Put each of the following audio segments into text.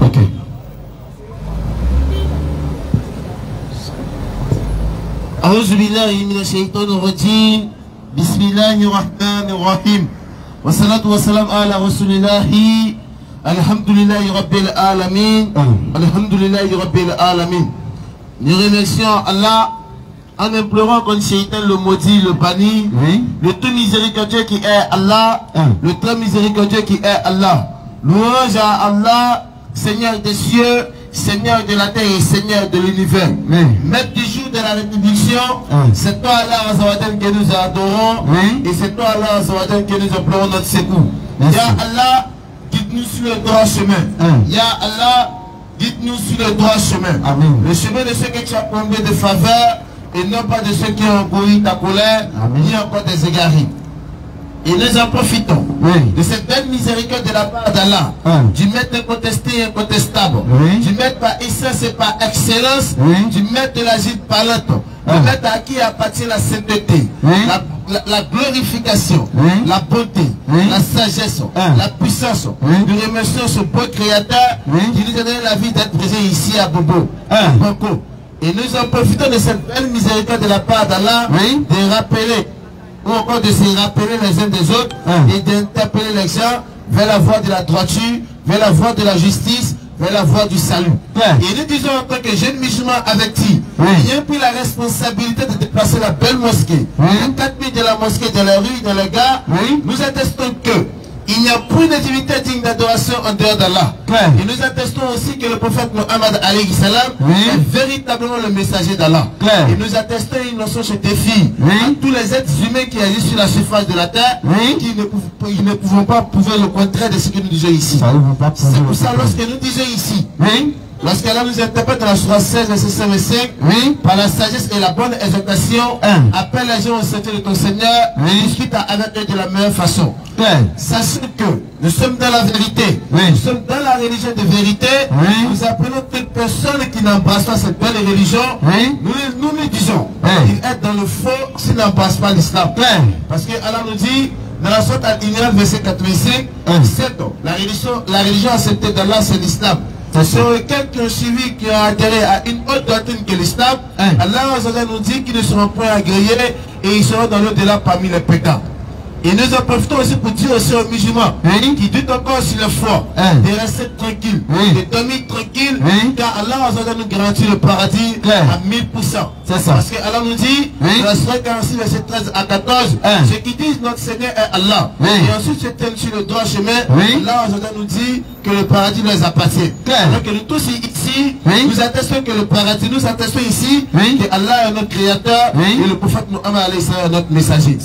Ok. أعوذ بالله من الشيطان الرجيم بسم الله الرحمن الرحيم والصلاة والسلام على رسول الله الحمد لله رب العالمين الحمد لله رب العالمين. Nous remercions Allah en implorant qu'on Shaitan le maudit, le banni, le tout miséricordieux qui est Allah, le très miséricordieux qui est Allah. Louange à Allah, Seigneur des cieux, Seigneur de la terre et Seigneur de l'univers. Maître du jour de la rétribution, c'est toi Allah Azawadel que nous adorons et c'est toi Allah Azawadel que nous implorons notre secours. Ya Allah, guide-nous sur le droit chemin. Ya Allah, guide-nous sur le droit chemin. Le chemin de ceux que tu as comblé de faveur et non pas de ceux qui ont engourdi ta colère, ni encore des égarés. Et nous en profitons de cette belle miséricorde de la part d'Allah, du maître incontesté et incontestable, du maître par essence et par excellence, du maître de la gîte parlante, du maître à qui appartient la sainteté, la glorification, la bonté, la sagesse, la puissance. Nous remercions ce beau créateur qui nous a donné la vie d'être présent ici à Bobo. Et nous en profitons de cette belle miséricorde de la part d'Allah de rappeler ou encore de se rappeler les uns des autres et d'interpeller les gens vers la voie de la droiture, vers la voie de la justice, vers la voie du salut. Et nous disons en tant que jeunes musulmans avertis, ayant pris la responsabilité de déplacer la belle mosquée, les 4 000 de la mosquée, de la rue, de la gare, nous attestons que il n'y a plus de divinité digne d'adoration en dehors d'Allah. Et nous attestons aussi que le prophète Mohammed alayhi salam est véritablement le messager d'Allah. Et nous attestons une notion chez défi à tous les êtres humains qui agissent sur la surface de la terre, qui ne pouvons pas prouver le contraire de ce que nous disons ici. C'est pour ça lorsque nous disons ici, lorsqu'Allah nous interprète dans la Sourate 16, verset 55, par la sagesse et la bonne exhortation, appelle les gens au sentier de ton Seigneur, discute avec eux de la meilleure façon. Sachez que nous sommes dans la vérité, nous sommes dans la religion de vérité, nous appelons toute personne qui n'embrasse pas cette belle religion, nous disons qu'il est dans le faux s'il n'embrasse pas l'islam. Parce que Allah nous dit, dans la Sourate Al-Imran, verset 85, la religion acceptée d'Allah, c'est l'islam. Sur lesquels qui ont suivi, qui ont adhéré à une autre doctrine que l'islam, Allah nous dit qu'ils ne seront point agréés et ils seront dans l'au-delà parmi les pécats. Et nous en profitons aussi pour dire aussi aux musulmans qui doutent encore sur le foi, de rester tranquille, de dormir tranquille, car Allah nous garantit le paradis à 1000%. Parce que Allah nous dit, dans la Sourate 46, verset 13 à 14, ceux qui disent notre Seigneur est Allah, et ensuite se tiennent sur le droit chemin, Allah nous dit que le paradis leur appartient. Alors que nous tous ici, nous attestons que le paradis, nous attestons ici que Allah est notre créateur et le prophète Mohammed est notre messager.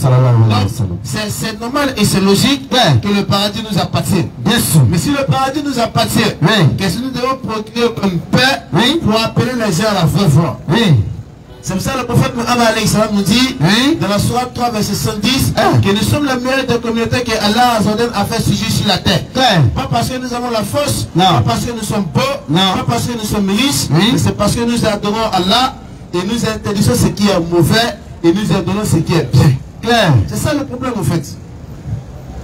C'est normal et c'est logique que le paradis nous appartient. Mais si le paradis nous appartient, qu'est-ce que nous devons procurer comme paix pour appeler les gens à la vraie voie? C'est pour ça que le prophète Mohammed nous dit dans la Sourate 3 verset 110 que nous sommes la meilleure des communautés que Allah a fait surgir sur la terre. Pas parce que nous avons la force, pas parce que nous sommes beaux, pas parce que nous sommes riches, mais c'est parce que nous adorons Allah et nous interdisons ce qui est mauvais et nous adorons ce qui est bien. C'est ça le problème en fait.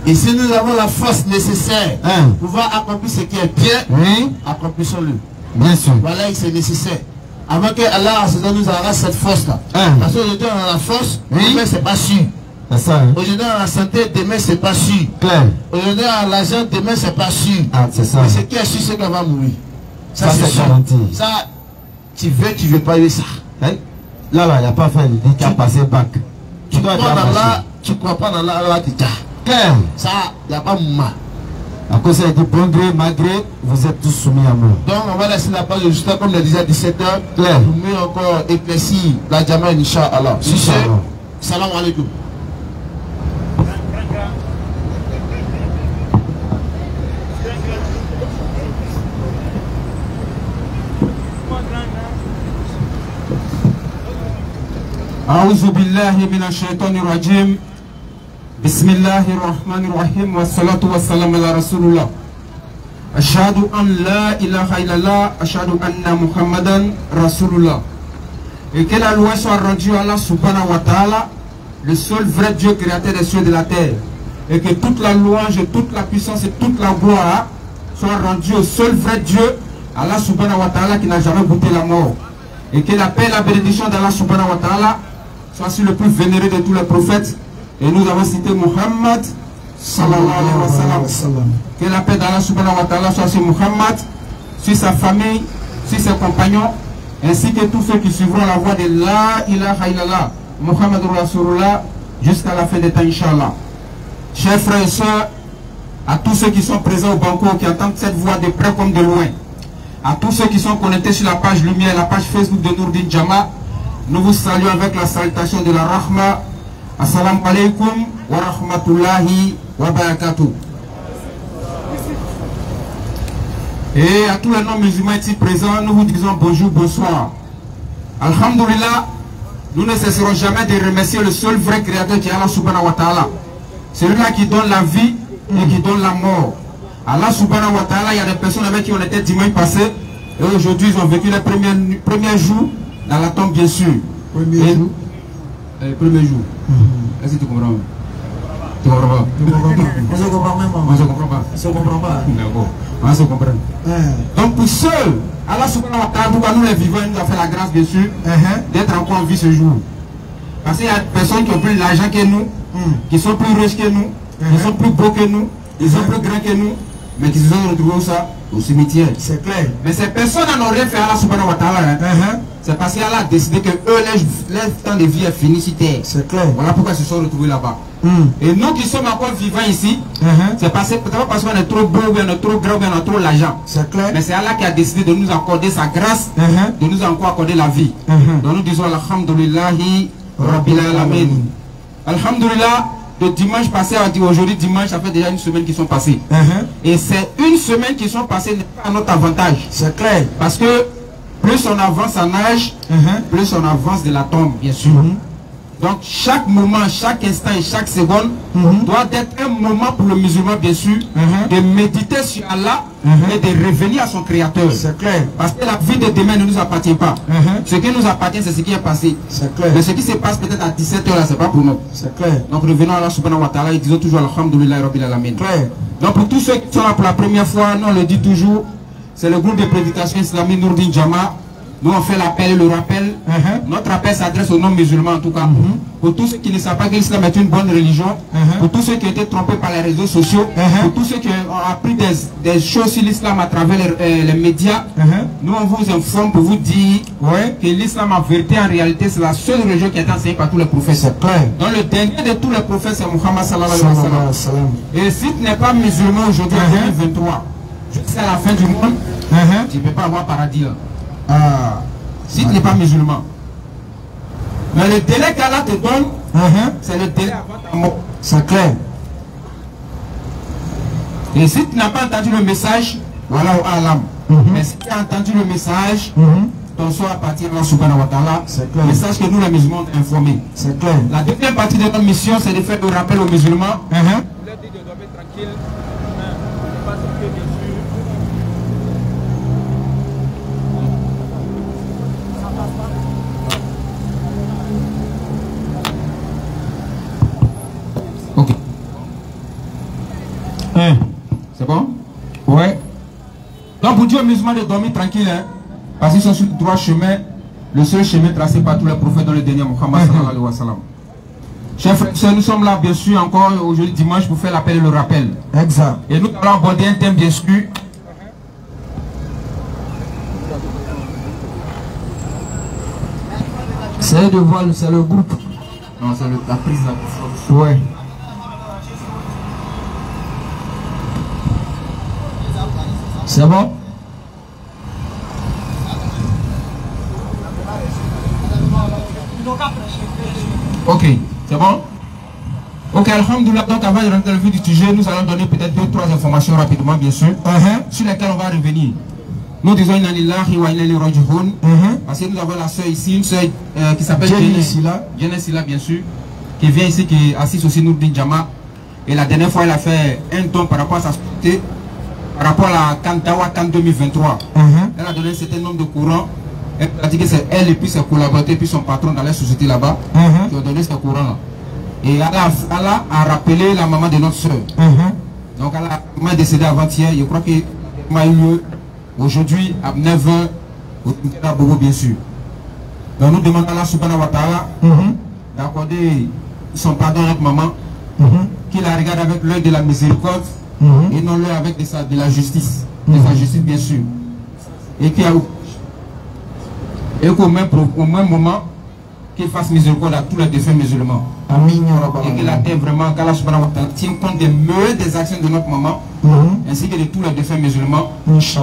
Et si nous avons la force nécessaire pour pouvoir accomplir ce qui est bien, accomplissons-le. Bien sûr. Voilà, c'est nécessaire. Avant que Allah nous arrache cette force-là. Parce qu'aujourd'hui on a la force, demain c'est pas sûr. Aujourd'hui on a la santé, demain c'est pas sûr. Aujourd'hui on a l'argent, demain c'est pas sûr. Mais ce qui est sûr, c'est qu'on va mourir. Ça c'est sûr. Ça, tu veux pas eu ça. Là, il n'y a pas fait de passer bac. Tu crois pas dans Allah, Allah te dit. Ça, il n'y a pas de mal. À cause de bon gré, malgré, vous êtes tous soumis à moi. Donc, on va laisser la page juste comme le disait à 17h. Pour mieux encore éclaircir la Jama, Inch'Allah. Si c'est, salam alaikum. أعوذ بالله من الشيطان الرجيم بسم الله الرحمن الرحيم والصلاة والسلام على رسول الله Ashhadu an la ilaha illallah, ashhadu anna Muhammadan Rasulullah. Et que la loi soit rendue à Allah subhanahu wa ta'ala, le seul vrai Dieu créateur des cieux et de la terre. Et que toute la louange, toute la puissance et toute la gloire soient rendues au seul vrai Dieu, Allah subhanahu wa ta'ala, qui n'a jamais goûté la mort. Et que la paix et la bénédiction d'Allah subhanahu wa ta'ala soit sur le plus vénéré de tous les prophètes. Et nous avons cité Muhammad sallallahu alayhi wa sallam. Que la paix d'Allah subhanahu wa ta'ala soit sur Muhammad, sur sa famille, sur ses compagnons, ainsi que tous ceux qui suivront la voie de la ilaha illallah, Muhammad Rasulullah, jusqu'à la fin des temps, Inch'Allah. Chers frères et sœurs, à tous ceux qui sont présents au banco, qui entendent cette voix de près comme de loin, à tous ceux qui sont connectés sur la page Lumière, la page Facebook de Nourdine Jama, nous vous saluons avec la salutation de la Rahma. Assalamu alaikum wa rahmatullahi wa barakatuh. Et à tous les non-musulmans ici présents, nous vous disons bonjour, bonsoir. Alhamdulillah, nous ne cesserons jamais de remercier le seul vrai créateur qui est Allah subhanahu wa ta'ala. Celui-là qui donne la vie et qui donne la mort. Allah subhanahu wa ta'ala, il y a des personnes avec qui on était dimanche passé et aujourd'hui ils ont vécu les premiers jours dans la tombe, bien sûr. Premier jour. Est-ce que tu comprends? Tu comprends pas? On se comprend même. On se comprend pas. On se comprend pas. D'accord. On se comprend. Donc pour ceux, Allah subhanahu wa ta'ala, pourquoi nous les vivants, il nous a fait la grâce, bien sûr, d'être encore en vie ce jour. Parce qu'il y a des personnes qui ont plus d'argent que nous, qui sont plus riches que nous, qui sont plus beaux que nous, ils sont plus grands que nous, mais qui se sont retrouvés ça au cimetière. C'est clair. Mais ces personnes n'ont rien fait à Allah subhanahu wa ta'ala. C'est parce qu'Allah a décidé que eux, leur temps de vie est fini sur terre. C'est clair. Voilà pourquoi ils se sont retrouvés là-bas. Et nous qui sommes encore vivants ici, c'est pas parce qu'on est trop beau, on est trop grand, on a trop l'argent. C'est clair. Mais c'est Allah qui a décidé de nous accorder sa grâce, de nous encore accorder la vie. Donc nous disons Alhamdulillahi Rabbil Alamin. Alhamdulillah, de dimanche passé à aujourd'hui dimanche, ça fait déjà une semaine qui sont passées. Et c'est une semaine qui sont passées à notre avantage. C'est clair. Parce que plus on avance en âge, plus on avance de la tombe, bien sûr. Donc chaque moment, chaque instant et chaque seconde doit être un moment pour le musulman, bien sûr, de méditer sur Allah et de revenir à son créateur. C'est clair. Parce que la vie de demain ne nous appartient pas. Ce qui nous appartient, c'est ce qui est passé. C'est clair. Mais ce qui se passe peut-être à 17 h là, c'est pas pour nous. C'est clair. Donc revenons à Allah subhanahu wa ta'ala et disons toujours Alhamdulillah Rabbil Alamin. Clair. Donc pour tous ceux qui sont là pour la première fois, nous on le dit toujours, c'est le groupe de prédication islamique Nourdine Jama. Nous on fait l'appel et le rappel. Notre appel s'adresse aux non-musulmans en tout cas. Pour tous ceux qui ne savent pas que l'islam est une bonne religion, pour tous ceux qui ont été trompés par les réseaux sociaux, pour tous ceux qui ont appris des choses sur l'islam à travers les médias, nous on vous informe pour vous dire que l'islam en vérité, en réalité, c'est la seule religion qui est enseignée par tous les prophètes. Donc le dernier de tous les prophètes, c'est Muhammad sallallahu alayhi wa sallam. Et si tu n'es pas musulman aujourd'hui en 2023, jusqu'à la fin du monde, tu ne peux pas avoir paradis là. Si tu n'es pas musulman. Mais le délai qu'Allah te donne, c'est le délai avant ta mort. C'est clair. Et si tu n'as pas entendu le message, voilà au alam. Mais si tu as entendu le message, ton sort appartient à Allah subhanahu wa ta'ala. Le message que nous les musulmans ont informé. C'est clair. La deuxième partie de notre mission, c'est de faire le rappel aux musulmans. Leur dire de dormir tranquille. Parce que bien sûr, c'est bon? Ouais. Donc pour Dieu aux musulmans de dormir tranquille, parce qu'ils sont sur le droit chemin, le seul chemin tracé par tous les prophètes dans le dernier Muhammad sallallahu alayhi wa sallam. Chers frères, nous sommes là bien sûr encore aujourd'hui dimanche pour faire l'appel et le rappel. Exact. Et nous allons aborder un thème bien sûr. C'est de voir, c'est le groupe. Non, c'est la prise là. Ouais. C'est bon? Ok, c'est bon? Ok, alhamdoulilah, donc avant de rentrer dans le vif du sujet, nous allons donner peut-être 2 ou 3 informations rapidement, bien sûr, sur lesquelles on va revenir. Nous disons inna lillahi wa inna ilayhi raji'un, parce que nous avons la soeur ici, une soeur qui s'appelle Jenny Silla, bien sûr, qui vient ici, qui est assise aussi Nourdine Jama. Et la dernière fois, elle a fait un don par rapport à sa société. par rapport à Kantawa Kan 2023. Elle a donné un certain nombre de courants. Elle a dit que c'est elle et puis ses collaborateurs et puis son patron dans la société là-bas qui ont donné ce courant-là. Et Allah a rappelé la maman de notre soeur. Donc elle est décédée avant-hier. Je crois qu'il m'a eu lieu aujourd'hui à 9h au cimetière Bobo, bien sûr. Donc nous demandons à Allah subhanahu wa ta'ala d'accorder son pardon à notre maman, qu'il la regarde avec l'œil de la miséricorde et non l'œil avec de la justice. De sa justice, bien sûr. Et qu'au même moment, qu'il fasse miséricorde à tous les défunts musulmans. Et qu'il atteigne vraiment, qu'Allah subhanahu wa ta'ala tient compte des meilleures des actions de notre maman, ainsi que de tous les défunts musulmans.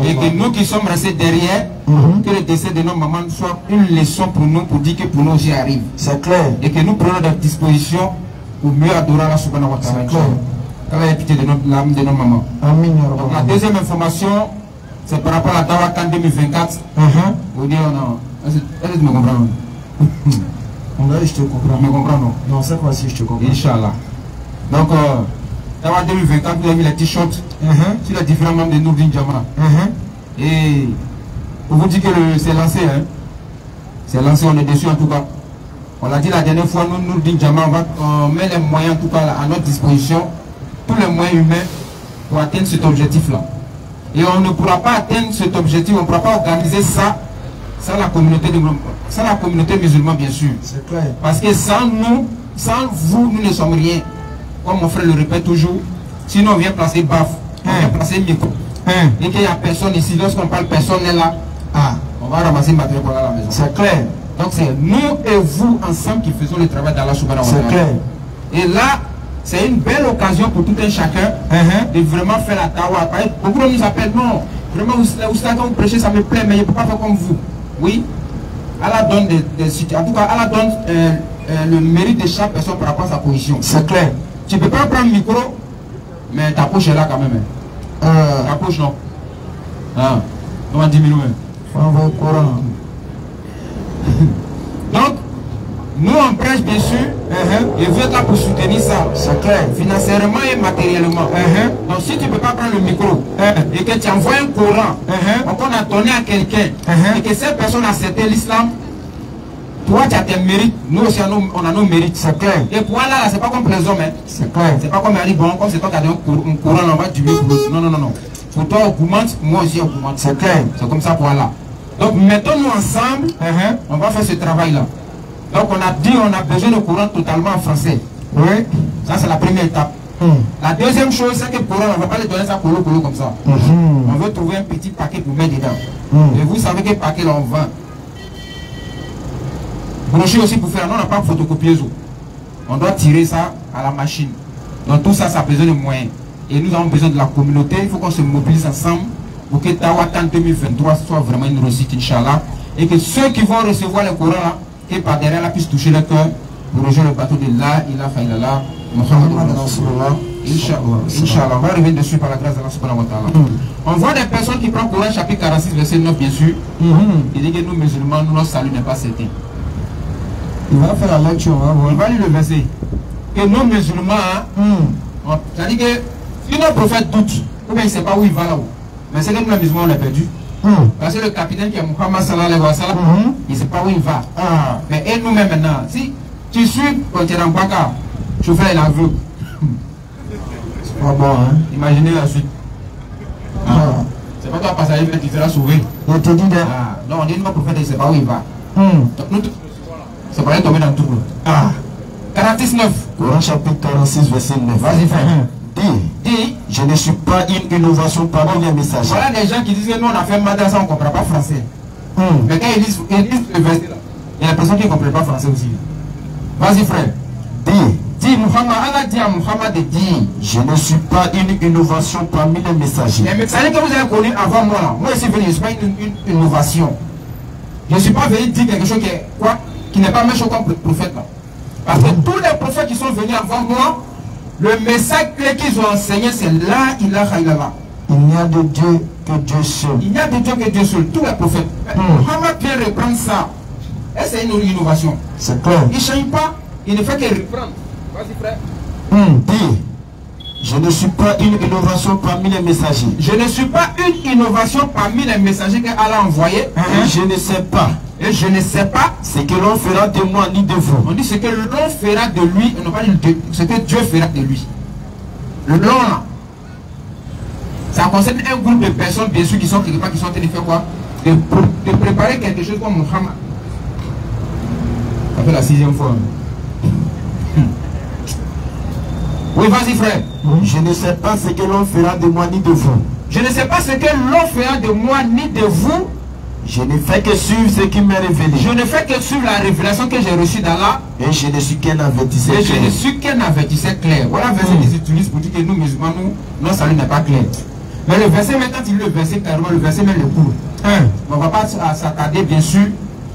Et que nous qui sommes restés derrière, que le décès de notre maman soit une leçon pour nous, pour dire que pour nous aussi arrive. C'est clair. Et que nous prenons des dispositions pour mieux adorer Allah subhanahu wa ta'ala. Qu'Allah ait pitié de l'âme de notre maman. Donc, la deuxième information, c'est par rapport à la Dawa Kan 2024. Vous dites, est-ce que tu me comprends? Je te comprends. Tu me comprends, non? Non, cette fois-ci, je te comprends. Inch'Allah. Donc, Dawa 2024, vous avez mis les t-shirts sur les différents membres de Nourdin Jama. Et pour vous dire que c'est lancé, hein? C'est lancé, on est dessus en tout cas. On l'a dit la dernière fois, nous, Nourdin Jama, on met les moyens en tout cas à notre disposition, tous les moyens humains pour atteindre cet objectif-là. Et on ne pourra pas atteindre cet objectif, on ne pourra pas organiser ça sans la communauté musulmane, bien sûr. C'est clair. Parce que sans nous, sans vous, nous ne sommes rien. Comme mon frère le répète toujours, sinon on vient placer baf, on vient placer micro. Et qu'il n'y a personne ici, lorsqu'on parle personne est là, on va ramasser le matériel pour aller à la maison. C'est clair. Donc c'est nous et vous ensemble qui faisons le travail d'Allah subhanahu wa ta'ala. C'est clair. Et là, c'est une belle occasion pour tout un chacun de vraiment faire la tawa. Beaucoup de nous appellent, non, vraiment, quand vous prêchez, ça me plaît, mais je ne peux pas faire comme vous. Oui, Allah donne en tout cas, Allah donne le mérite de chaque personne par rapport à sa position. C'est clair. Tu ne peux pas prendre le micro, mais ta poche est là quand même. Ta poche, non. On va diminuer. On va au courant. Donc, nous on prêche bien sûr, et vous êtes là pour soutenir ça. C'est clair. Financièrement et matériellement. Donc si tu ne peux pas prendre le micro et que tu envoies un courant qu'on a donné à quelqu'un et que cette personne a accepté l'islam, toi tu as tes mérites, nous aussi on a nos mérites. C'est clair. Et pour là, c'est pas comme les hommes. C'est clair. C'est pas comme elle dit, bon, comme c'est toi qui as donné un courant, on va diminuer pour l'autre. Non, non, non, non. Pour toi, on augmente, moi aussi on augmente. C'est clair. C'est comme ça pour Allah. Donc mettons-nous ensemble, on va faire ce travail-là. Donc on a dit on a besoin de courant totalement en français. Oui. Ça c'est la première étape. La deuxième chose c'est que le courant, on ne va pas le donner ça colo comme ça. On veut trouver un petit paquet pour mettre dedans. Et vous savez quel paquet là on vend. Brochure aussi pour faire, non on n'a pas photocopieuse. On doit tirer ça à la machine. Donc tout ça, ça a besoin de moyens. Et nous avons besoin de la communauté. Il faut qu'on se mobilise ensemble pour que Dawa Kan 2023 soit vraiment une réussite, Inch'Allah. Et que ceux qui vont recevoir le courant là, que par derrière là puissent toucher le cœur pour rejoindre le bateau de La ilaha illallah Muhammad Rasulullah. Inch'Allah. On va revenir dessus par la grâce d'Allah subhanahu wa ta'ala. On voit des personnes qui prennent Coran chapitre 46 verset 9 bien sûr. Il dit que nous musulmans, notre salut n'est pas certain. Il va faire la lecture, on va lire le verset. Que nos musulmans, c'est-à-dire que si notre prophète doute, ou bien il ne sait pas où il va là-haut, mais c'est que nous les musulmans on est perdu. Parce que le capitaine qui est Muhammad sallallahu alayhi wa sallam, il ne sait pas où il va. Mais et nous-mêmes maintenant, si tu suis quand tu es dans le Baka, chauffeur est aveugle. C'est pas bon, hein? Imaginez la suite. C'est pas toi passager mais qui sera sauvé. Je te dis de... Non, on dit notre prophète il ne sait pas où il va. C'est pas tomber dans le trouble. 49. Coran chapitre 46 verset 9. Vas-y frère. Dis, je ne suis pas une innovation parmi les messagers. Voilà des gens qui disent que nous on a fait madrasa, on ne comprend pas français. Mais quand ils disent le verset là, il y a des personnes qui ne comprennent pas français aussi. Vas-y frère. Dis Muhammad, Allah dit à Muhammad de dire, je ne suis pas une innovation parmi les messagers. Les messagers que vous avez connus avant moi là, moi je suis venu, je ne suis pas une innovation. Je ne suis pas venu dire quelque chose qui n'est pas méchant comme le prophète là. Parce que tous les prophètes qui sont venus avant moi, le message clé qu'ils ont enseigné, c'est La ilaha illallah. Il n'y a de Dieu que Dieu seul. Il n'y a de Dieu que Dieu seul, tous les prophètes. Muhammad vient reprendre ça. Et c'est une innovation. C'est clair. Il ne change pas, il ne fait que reprendre. Vas-y frère. Dis, Je ne suis pas une innovation parmi les messagers. Je ne suis pas une innovation parmi les messagers qu'Allah a envoyés. Et je ne sais pas. Et je ne sais pas Ce que l'on fera de moi ni de vous. On dit ce que l'on fera de lui, on n'a pas dit ce que Dieu fera de lui. Le l'on là, ça concerne un groupe de personnes, bien sûr, qui sont quelque part, qui sont en train de faire quoi? De préparer quelque chose comme Muhammad. Ça fait la 6e fois. Oui, vas-y frère. Je ne sais pas ce que l'on fera de moi ni de vous. Je ne sais pas ce que l'on fera de moi ni de vous. Je ne fais que suivre ce qui m'est révélé. Je ne fais que suivre la révélation que j'ai reçue d'Allah. Et je ne suis qu'un avertisseur Et clair. je ne suis qu'un avertisseur clair. Voilà le verset qu'ils utilisent pour dire que nous musulmans, notre salut n'est pas clair. Mais le verset, maintenant, il lit le verset carrément, le verset met le cours. On ne va pas s'attarder, bien sûr.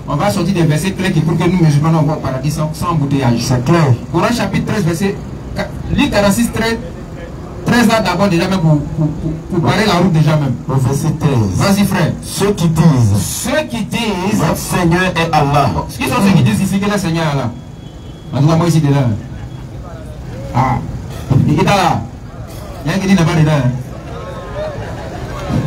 On va sortir des versets clairs qui prouvent que nous musulmans, on va au paradis sans embouteillage. C'est clair. Coran chapitre 13, verset. Lis 46, 13 là d'abord déjà même pour barrer la route déjà même. Au verset 13. Vas-y frère. Ceux qui disent votre Seigneur est Allah. Qui sont ceux qui disent ici que le Seigneur est Allah? En tout cas moi ici dedans. Ah. Il est là. Il y a un qui dit n'est pas dedans.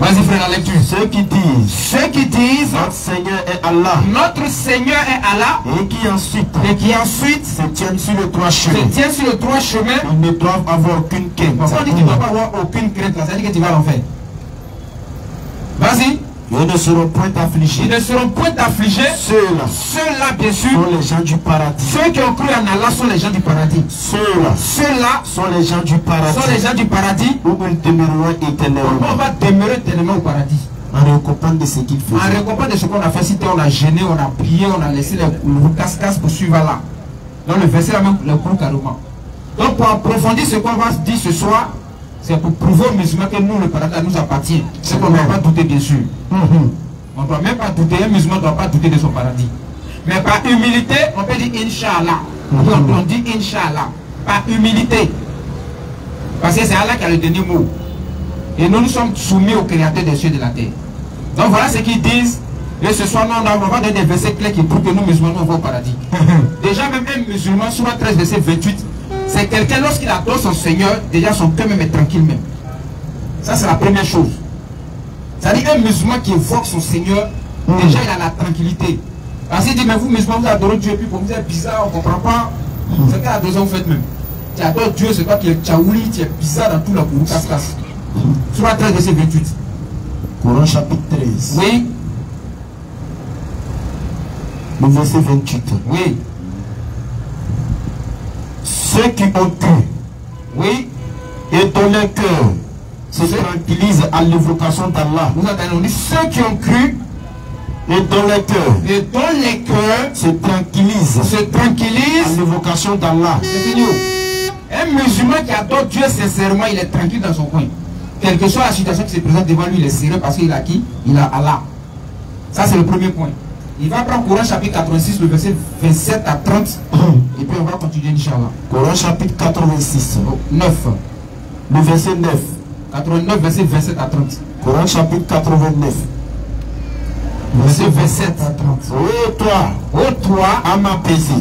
Vas-y frère, la lecture. Ceux qui disent votre Seigneur est Allah. Notre Seigneur est Allah. Et qui ensuite se tiennent sur les trois chemins. Ils ne doivent avoir aucune crainte. Pourquoi on dit que tu ne dois pas avoir aucune crainte là? Ça veut dire que tu vas l'enfer. Vas-y. Ils ne seront point affligés. Ils ne seront point affligés. Ceux-là, bien sûr, sont les gens du paradis. Ceux qui ont cru en Allah sont les gens du paradis. Ceux-là sont les gens du paradis. Sont les gens du paradis. Où ils demeureront éternellement. On va demeurer éternellement au paradis. En récompense de ce qu'ils faisaient. En récompense de ce qu'on a fait, si on a gêné, on a prié, on a laissé le casse-casse pour suivre Allah. Donc le verset là même le cours carrément. Donc pour approfondir ce qu'on va dire ce soir, c'est pour prouver aux musulmans que nous, le paradis nous appartient. Ce qu'on ne doit pas douter, bien sûr. On ne doit même pas douter, un musulman ne doit pas douter de son paradis. Mais par humilité, on peut dire Inch'Allah. On dit Inch'Allah. Par humilité. Parce que c'est Allah qui a le dernier mot. Et nous, nous sommes soumis au Créateur des cieux et de la terre. Donc voilà ce qu'ils disent. Et ce soir, nous, on va donner des versets clairs qui prouvent que nous, musulmans, nous, on va au paradis. Déjà, même un musulman, sur 13, verset 28, c'est quelqu'un, lorsqu'il adore son Seigneur, déjà son cœur même est tranquille même. Ça, c'est la première chose. C'est-à-dire un musulman qui évoque son Seigneur, déjà il a la tranquillité. Parce qu'il dit, mais vous musulmans, vous adorez Dieu, et puis pour vous êtes bizarre, on ne comprend pas. C'est quelle adoration vous faites même? Tu adores Dieu, c'est toi qui es tchaouli, tu es bizarre dans tout le courant, casse-casse. Sur 13, verset 28. Coran chapitre 13. Oui. Le verset 28. Oui. Ceux qui ont cru, oui, et dont le cœur se tranquillise à l'évocation d'Allah. Vous entendez, on dit ceux qui ont cru, et dont les cœurs se tranquillisent à l'évocation d'Allah. C'est fini. Un musulman qui adore Dieu sincèrement, il est tranquille dans son coin. Quelle que soit la situation qui se présente devant lui, il est sérieux parce qu'il a qui? Il a Allah. Ça, c'est le premier point. Il va prendre Coran chapitre 86, le verset 27 à 30. Et puis on va continuer, Inch'Allah. Coran chapitre 86. 9. Le verset 9. 89, verset 27 à 30. Coran chapitre 89. Verset 27 à 30. Oh toi, à m'apaiser.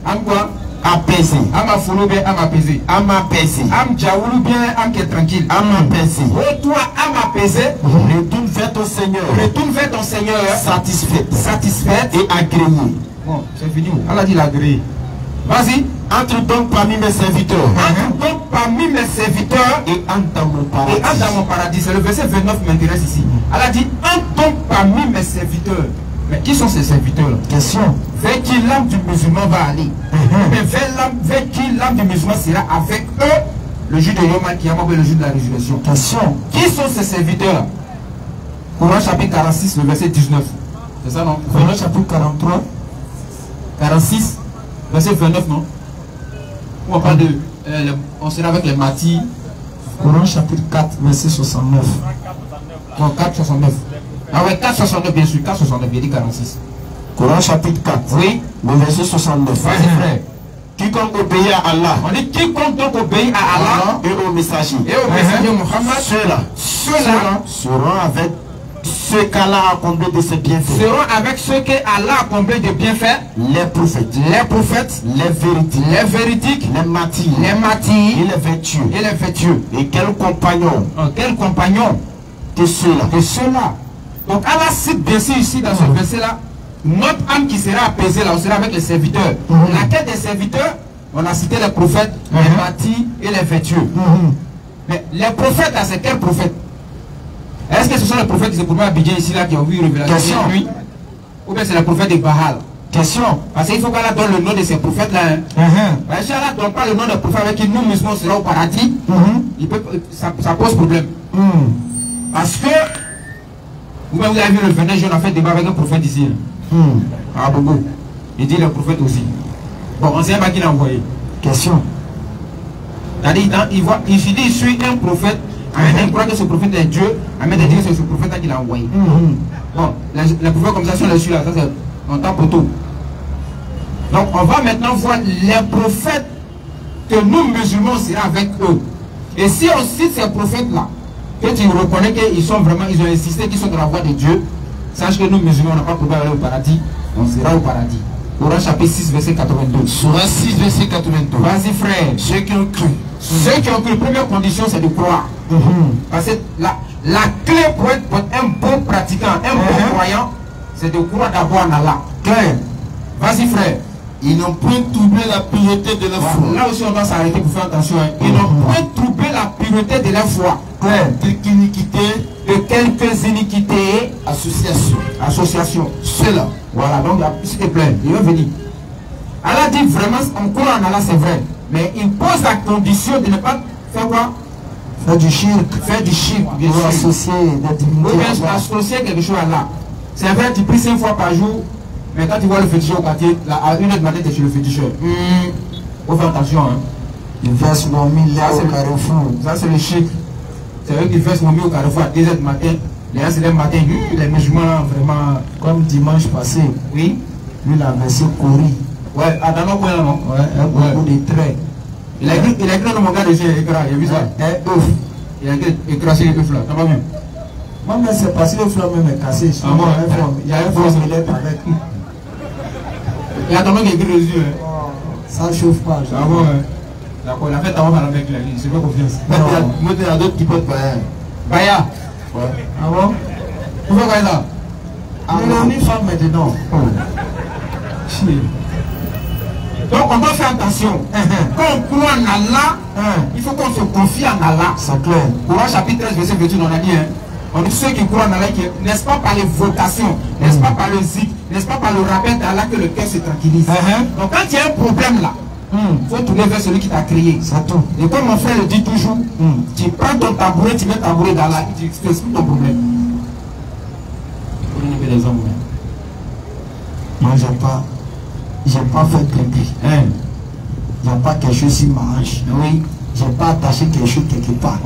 Am quoi? Apaiser. Am afolo bien, am apaiser. Am apaiser. Am jaoulou bien, am qui est tranquille. Am apaiser. Oh toi, am apaiser. Retourne vers ton Seigneur. Retourne vers ton Seigneur. Satisfaite et agréée. Bon, c'est fini. Allah dit l'agréé. Vas-y. Entre donc parmi mes serviteurs. Entre donc parmi mes serviteurs. Et entre dans mon paradis. Et entre dans mon paradis. C'est le verset 29 qui m'intéresse ici. Allah dit entre donc parmi mes serviteurs. Mais qui sont ces serviteurs-là? Question. Vers qui l'âme du musulman va aller? Mais vers qui l'âme du musulman sera avec eux le jour de Yom Al-Kiyama ou le jour de la résurrection? Question. Qui sont ces serviteurs-là? Coran chapitre 46, le verset 19. C'est ça, non? Coran chapitre 43. 46, verset 29, non? Où on parle de... on sera avec les martyrs. Coran chapitre 4, verset 69. Non, 4, 69. Ah ouais, 4, 69, bien sûr. 4, 69, il dit 46. Coran chapitre 4. Oui. Le verset 69. Vas-y, frère. Quiconque obéit à Allah. On dit quiconque donc obéit à Allah et au messager. Et au messager Muhammad. Ceux-là seront avec ce qu'Allah a comblé de ses bienfaits. Seront avec ceux qu'Allah a comblé de bienfaits. Les prophètes, les véridiques, les martyrs, et les vertueux. Et quel compagnon de ceux-là. Donc Allah cite bien sûr ici dans ce verset-là, notre âme qui sera apaisée là, on sera avec les serviteurs. Laquelle des serviteurs? On a cité les prophètes, les martyrs et les vertueux. Mais les prophètes là, c'est quels prophètes? Est-ce que ce sont les prophètes qui se trouvaient à Abidjan ici là qui ont vu une révélation? Ou bien c'est les prophètes de Baal? Question. Parce qu'il faut qu'Allah donne le nom de ces prophètes là. Si Allah ne donne pas le nom des prophètes avec qui nous musulmans serons au paradis, ça pose problème. Parce que vous avez vu le 29 juin, on a fait débat avec un prophète ici. Ah Bobo. Il dit le prophète aussi. Bon, on ne sait pas qui l'a envoyé. Question. C'est-à-dire, il dit, il suit un prophète. Il croit que ce prophète est Dieu. Ahmed dit que c'est ce prophète qui l'a envoyé. Bon, les prophètes comme ça sont les celui-là. Ça c'est en temps pour tout. Donc on va maintenant voir les prophètes que nous musulmans serons avec eux. Et si on cite ces prophètes-là, que tu reconnais qu'ils sont vraiment, ils ont insisté qu'ils sont dans la voie de Dieu, sache que nous musulmans, on n'a pas pu aller au paradis, on sera au paradis. Coran chapitre 6, verset 82. Surah 6, verset 82. Vas-y frère. Ceux qui ont cru. Ceux qui ont cru, première condition, c'est de croire. Parce que la clé pour être un bon pratiquant, un bon croyant, c'est de croire d'abord en Allah. Claire. Vas-y frère. Ils n'ont point troublé la pureté de leur foi. Là aussi on doit s'arrêter pour faire attention. Ils n'ont point troublé la pureté de leur foi. Quelques iniquités. De quelques iniquités. Association. Cela. Voilà, donc s'il te plaît, il va venir. Allah dit vraiment, on croit en Allah, c'est vrai. Mais il pose la condition de ne pas faire quoi? Faire du shirk. Faire du shirk, bien sûr. Associer des divinités. Oui, bien associer quelque chose à Allah. C'est vrai, tu pries 5 fois par jour, mais quand tu vois le féticheur au quartier, à 1h du matin, tu es chez le féticheur. Faut faire attention. Hein. Il verse mon 1000 là au carrefour. Ça, c'est le shirk. C'est vrai qu'il verse mon 1000 au carrefour à 2h du matin. Les gens, c'est le matin. Les musulmans, vraiment. Comme dimanche passé. Oui. Lui, il a versé Kori. Ouais, à dans coin là, non? Ouais, beaucoup de traits. Il a écrit dans mon gars de chez Ekra, il a vu ça? Il a écrasé les œufs là, ça va bien? Moi, mais c'est parce que le flamme même est cassé. Ah bon? Il y a un fond de lettre avec. Il y a ton nom qui écrit les yeux. Ça ne chauffe pas. Ah bon? D'accord, il a fait ta avec lui, il se fait confiance. Moi, il y a d'autres qui peuvent pas. Baya? Ouais. Ah bon? Vous faites quoi ça? Il a mis femme maintenant. Donc on doit faire attention. Quand on croit en Allah, il faut qu'on se confie en Allah. C'est clair. Coran chapitre 13, verset 21, on a dit, on dit ceux qui croient en Allah, n'est-ce pas par les vocations, n'est-ce pas par le zik, n'est-ce pas par le rappel d'Allah que le cœur se tranquillise. Donc quand il y a un problème là, il faut tourner vers celui qui t'a créé. C'est tout. Et comme mon frère le dit toujours, tu prends ton tabouret, tu mets ton tabouret d'Allah et tu expliques ton problème. Pour les hommes. Moi, j'ai pas fait pipi. J'ai pas quelque chose qui m'arrange. Oui. J'ai pas attaché quelque chose quelque part.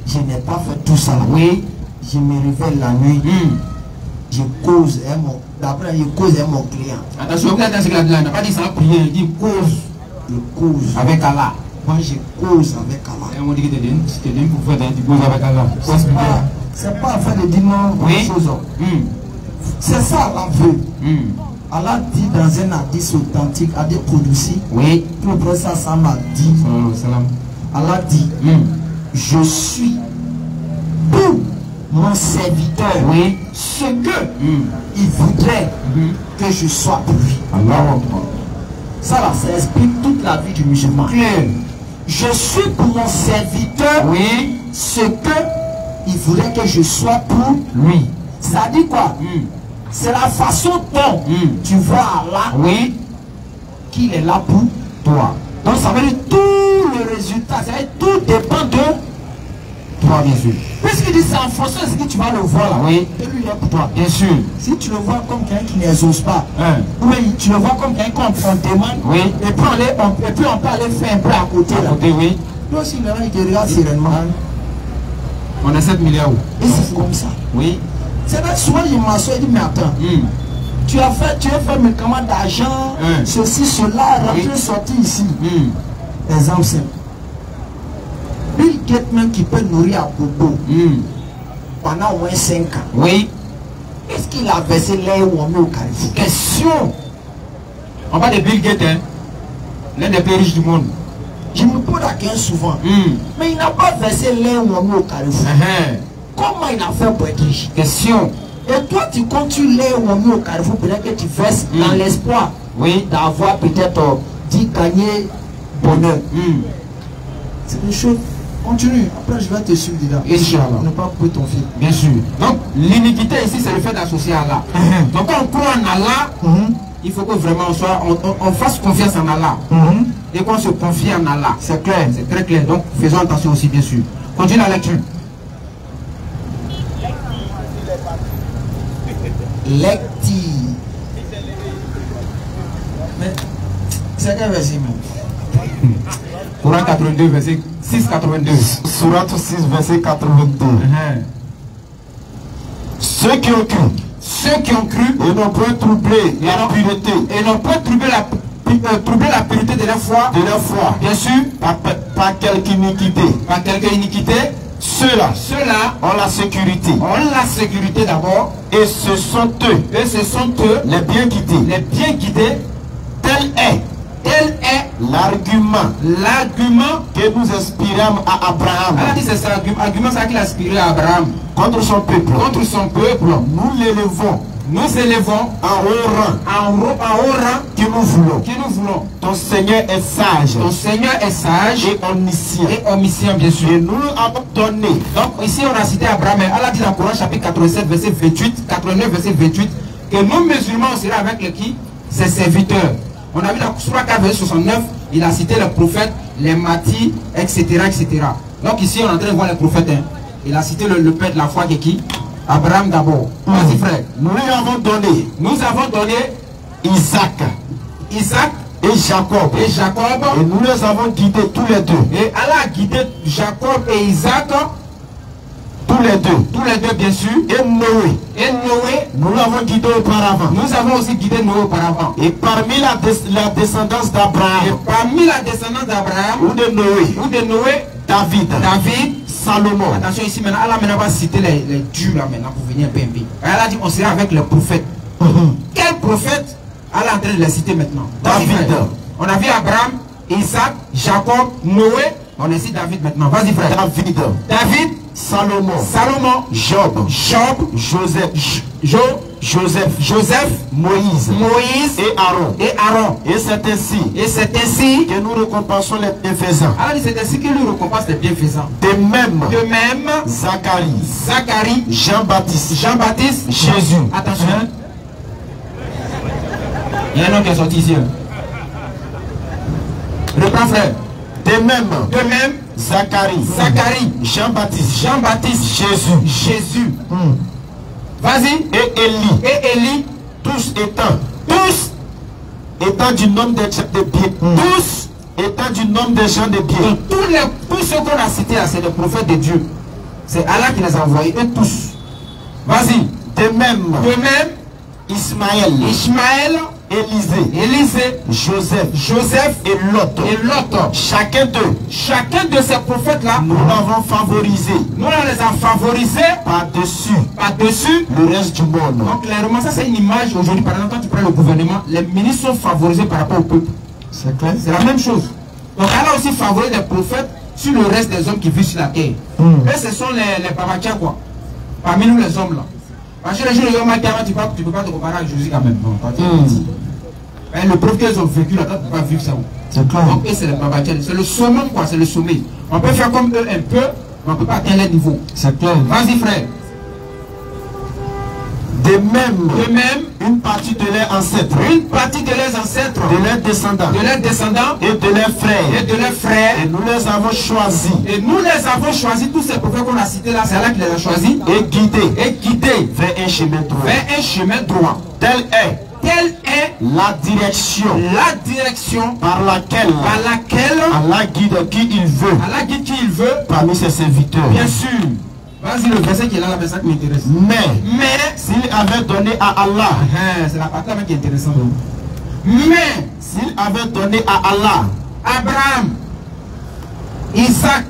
Je n'ai pas fait tout ça. Oui. Je me réveille la nuit. Je cause d'après je cause avec mon client. Attention, il n'a pas dit ça prier, il dit cause. Je cause avec Allah. Moi je cause avec Allah. Et on dit que tu es pour faire du cause avec Allah. C'est pas affaire de dire non oui. Chose. C'est ça Allah veut. Allah dit dans un hadith authentique, hadith Qudsi, oui. Le prophète Sam a dit, Allah dit, je suis pour mon serviteur, oui. ce que il voudrait que je sois pour lui. Allah. Ça là, ça explique toute la vie du musulman. Je suis pour mon serviteur, oui. Ce que il voudrait que je sois pour lui. Ça dit quoi? C'est la façon dont tu vois Allah, oui, qu'il est là pour toi. Donc ça veut dire tout le résultat, ça veut dire tout dépend de toi, bien sûr. Puisqu'il dit c'est en fonction de ce que tu vas le voir là, oui, et lui il est pour toi. Bien sûr. Si tu le vois comme quelqu'un qui n'exauce pas, ou tu le vois comme quelqu'un qu'on demande, oui, et puis on peut aller faire un peu à côté là. Oui. Lui aussi il te regarde sereinement. On a 7 milliards. Et c'est comme ça. Oui. C'est là souvent il m'assoit et dit mais attends, tu as fait mes commandes d'argent, ceci, cela, rentrer, sortir ici. Exemple simple. Bill Gates même qui peut nourrir à Bobo. pendant au moins 5 ans. Oui. Est-ce qu'il a versé l'air ou au carrefour? Question. On parle de Bill Gates, hein? L'un des plus riches du monde. Je me pose la question souvent. Mais il n'a pas versé l'air ou au carrefour. Comment il a fait pour être riche? Question. Et toi, tu continues l'air ou au carrefour, peut-être que tu verses dans l'espoir d'avoir peut-être dit gagner bonheur. C'est une chose. Continue. Après, je vais te suivre dedans. Inch'Allah. Ne pas couper ton fil. Bien sûr. Donc, l'iniquité ici, c'est le fait d'associer Allah. Donc, quand on croit en Allah, il faut que vraiment on fasse confiance en Allah. Et qu'on se confie en Allah. C'est clair, c'est très clair. Donc, faisons attention aussi, bien sûr. Continue la lecture. Lecti. Mais, c'est quel verset même? Coran 82, verset 6, 82. Surat 6, verset 82. Ceux qui ont cru et n'ont pas troublé la pureté et n'ont pas troublé la pureté de la foi, bien sûr, par quelque iniquité. Ceux-là ont la sécurité d'abord, et ce sont eux les bien guidés. Tel est l'argument que nous inspirâmes à Abraham. Elle a dit c'est l'argument qu'il a inspiré à Abraham contre son peuple. Nous élevons en haut rang que nous voulons. Ton Seigneur est sage. Et omniscient. Bien sûr. Et nous avons donné. Donc ici on a cité Abraham. Elle a dit dans Coran chapitre 87 verset 28, 89 verset 28 que nous musulmans on sera avec ses serviteurs. On a vu dans Surah 4 verset 69, il a cité les prophètes, les matis, etc. Donc ici on est en train de voir les prophètes. Il a cité le père de la foi qui est qui? Abraham d'abord. Vas-y frère. Nous avons donné Isaac et Jacob. Et nous les avons guidés tous les deux. Et Allah a guidé Jacob et Isaac. Tous les deux bien sûr. Et Noé. Nous l'avons guidé auparavant. Nous avons aussi guidé Noé auparavant. Et parmi la descendance d'Abraham. Ou de Noé. David. Salomon. Attention ici maintenant, Allah va citer les dieux là maintenant pour venir un peu. Elle a dit on sera avec les prophètes. Quel prophète? Allah est en train de les citer maintenant. David. On a vu Abraham, Isaac, Jacob, Noé. On est ici David maintenant. Vas-y frère. David. Salomon. Job. Joseph. Moïse. Et Aaron. Et c'est ainsi que nous récompensons les bienfaisants. Alors c'est ainsi que nous récompensons les bienfaisants. De même. Zacharie. Jean-Baptiste. Jésus. Attention. Il y a un homme qui est sorti ici. Reprends frère. De même. Zacharie. Jean-Baptiste. Jésus. Vas-y. Et Élie. Tous étant du nombre des gens de pied. Tous ceux qu'on a cités là, c'est les prophètes de Dieu. C'est Allah qui les a envoyés, eux tous. Vas-y. De même. Ismaël. Élisée. Joseph et Lot. Chacun de ces prophètes là, nous l'avons favorisé. Nous les avons favorisés par-dessus le reste du monde. Donc clairement ça c'est une image aujourd'hui. Par exemple quand tu prends le gouvernement, les ministres sont favorisés par rapport au peuple. C'est clair. C'est la même chose. Donc elle a aussi favorisé les prophètes sur le reste des hommes qui vivent sur la terre. Et ce sont les babachas quoi. Parmi nous les hommes là. Parce que les jours de Yom Kippur, tu ne peux pas te comparer avec Jésus quand même. Non, mais le preuve qu'ils ont vécu là, tu ne peux pas vivre ça. C'est clair. Donc c'est le babachas. C'est le sommet quoi, c'est le sommet. On peut faire comme eux un peu, mais on ne peut pas atteindre leur niveau. C'est clair. Vas-y frère. De même, une partie de leurs ancêtres, de leurs descendants, et de leurs frères, et nous les avons choisis, tous ces prophètes qu'on a cités là, c'est là qui les a choisis, et guidés vers un chemin droit. Telle est la direction par laquelle Allah guide qui il veut parmi ses serviteurs. Bien sûr. Vas-y, le verset qui est là, c'est ça qui m'intéresse. Mais s'il avait donné à Allah, c'est la partie qui est intéressante. Mais s'il avait donné à Allah, Abraham, Isaac,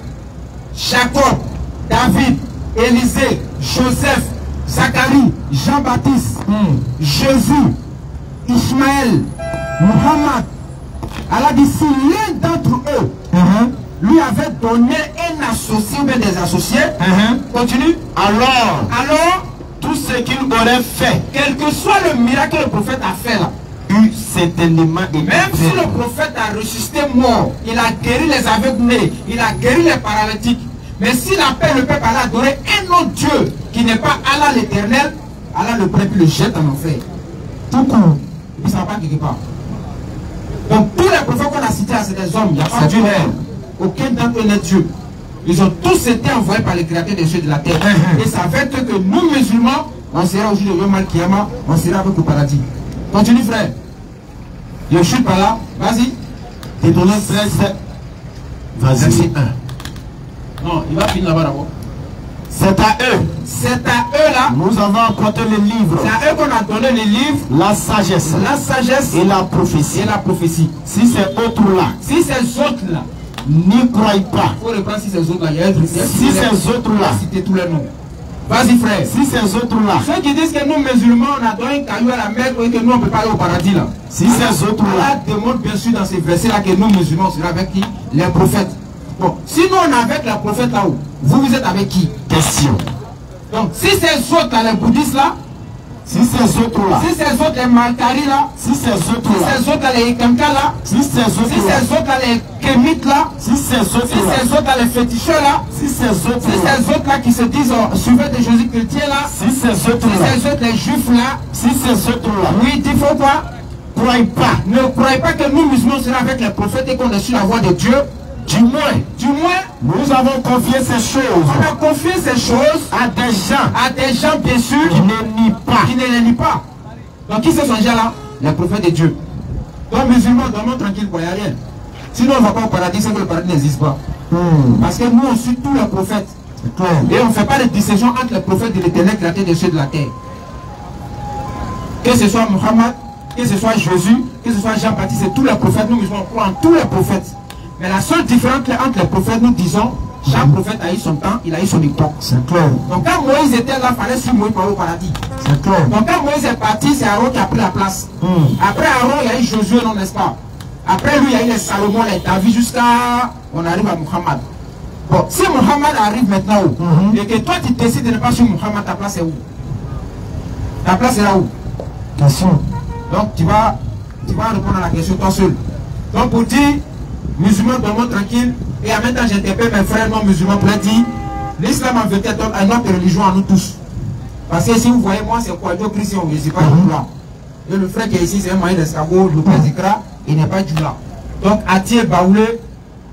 Jacob, David, Élisée, Joseph, Zacharie, Jean-Baptiste, Jésus, Ismaël, Muhammad. Allah dit si l'un d'entre eux lui avait donné un associé ou bien des associés, continue. Alors, tout ce qu'il aurait fait, quel que soit le miracle que le prophète a fait là, certainement été même si le prophète a ressuscité mort, il a guéri les aveugles, il a guéri les paralytiques, mais s'il appelle le peuple à adorer un autre Dieu qui n'est pas Allah l'éternel, Allah le prend et le jette en enfer. Tout court. Il ne s'en va pas quelque part. Donc tous les prophètes qu'on a cités, c'est des hommes, il n'y a pas Dieu. Aucun d'entre eux n'est Dieu. Ils ont tous été envoyés par les créateurs des cieux et de la terre. Et ça fait que nous musulmans, on sera aujourd'hui au Yom Al-Kiyama, on sera avec le paradis. Continue frère. Je ne suis pas là. Vas-y. Deutéronome 13. Vas-y. Non, il va finir là-bas d'abord. C'est à eux. C'est à eux là. Nous avons apporté les livres. C'est à eux qu'on a donné les livres. La sagesse. La sagesse. Et la prophétie. Et la prophétie. Si ces autres-là. Si ces autres-là. N'y croient pas. Il faut reprendre si ces autres-là. Il y a un truc. Si ces autres-là. Citer tous les noms. Vas-y frère. Si ces autres-là. Ceux qui disent que nous musulmans on a donné un caillou à la mer et que nous on ne peut pas aller au paradis là. Si ces autres-là. Allah demande bien sûr dans ces versets là que nous musulmans serons avec qui? Les prophètes. Bon, si nous on est avec les prophètes là-haut, vous êtes avec qui? Question. Donc si ces autres là, les bouddhistes là, si ces autres-là, si ces autres les Malkari là, si ces autres-là, si ces autres là, les Ikamka là, si ces autres là, les Kémites là, si ces autres là, les féticheurs là, si ces autres là qui se disent suivez des Jésus chrétiens là, si ces autres les juifs là, si ces autres-là, oui, il faut quoi? Croyez pas. Ne croyez pas que nous musulmans serons avec les prophètes et qu'on est sur la voie de Dieu. Du moins, nous avons confié ces choses. On a confié ces choses à des gens, bien sûr, qui ne lient pas. Qui ne les lient pas. Donc qui sont ces gens-là? Les prophètes de Dieu. Donc musulmans, dormons tranquille, il n'y a rien. Sinon on ne va pas au paradis, c'est que le paradis n'existe pas. Parce que nous on suit tous les prophètes. Et on ne fait pas de distinction entre les prophètes de l'éternel créateur des cieux et de la terre. Que ce soit Muhammad, que ce soit Jésus, que ce soit Jean-Baptiste, c'est tous les prophètes. Nous musulmans croyons en tous les prophètes. Mais la seule différence entre les prophètes, nous disons, chaque prophète a eu son temps, il a eu son époque. C'est clair. Donc quand Moïse était là, il fallait suivre Moïse pour aller au paradis. C'est clair. Donc quand Moïse est parti, c'est Aaron qui a pris la place. Après Aaron, il y a eu Josué, non, n'est-ce pas? Après lui, il y a eu les Salomon, les David, jusqu'à on arrive à Muhammad. Bon, si Muhammad arrive maintenant où et que toi tu décides de ne pas suivre Muhammad, ta place est où? Ta place est là où? Question. Donc tu vas répondre à la question toi seul. Donc pour dire, musulmans dormons tranquille, et en même temps j'interpelle mes frères non musulmans pour dire, l'islam en vérité est notre religion à nous tous. Parce que si vous voyez moi c'est quoi, Dieu Christ, on ne dit pas là. Et le frère qui est ici c'est un moyen d'escabeau, le père Zikra, il n'est pas du là. Donc Atier Baoulé,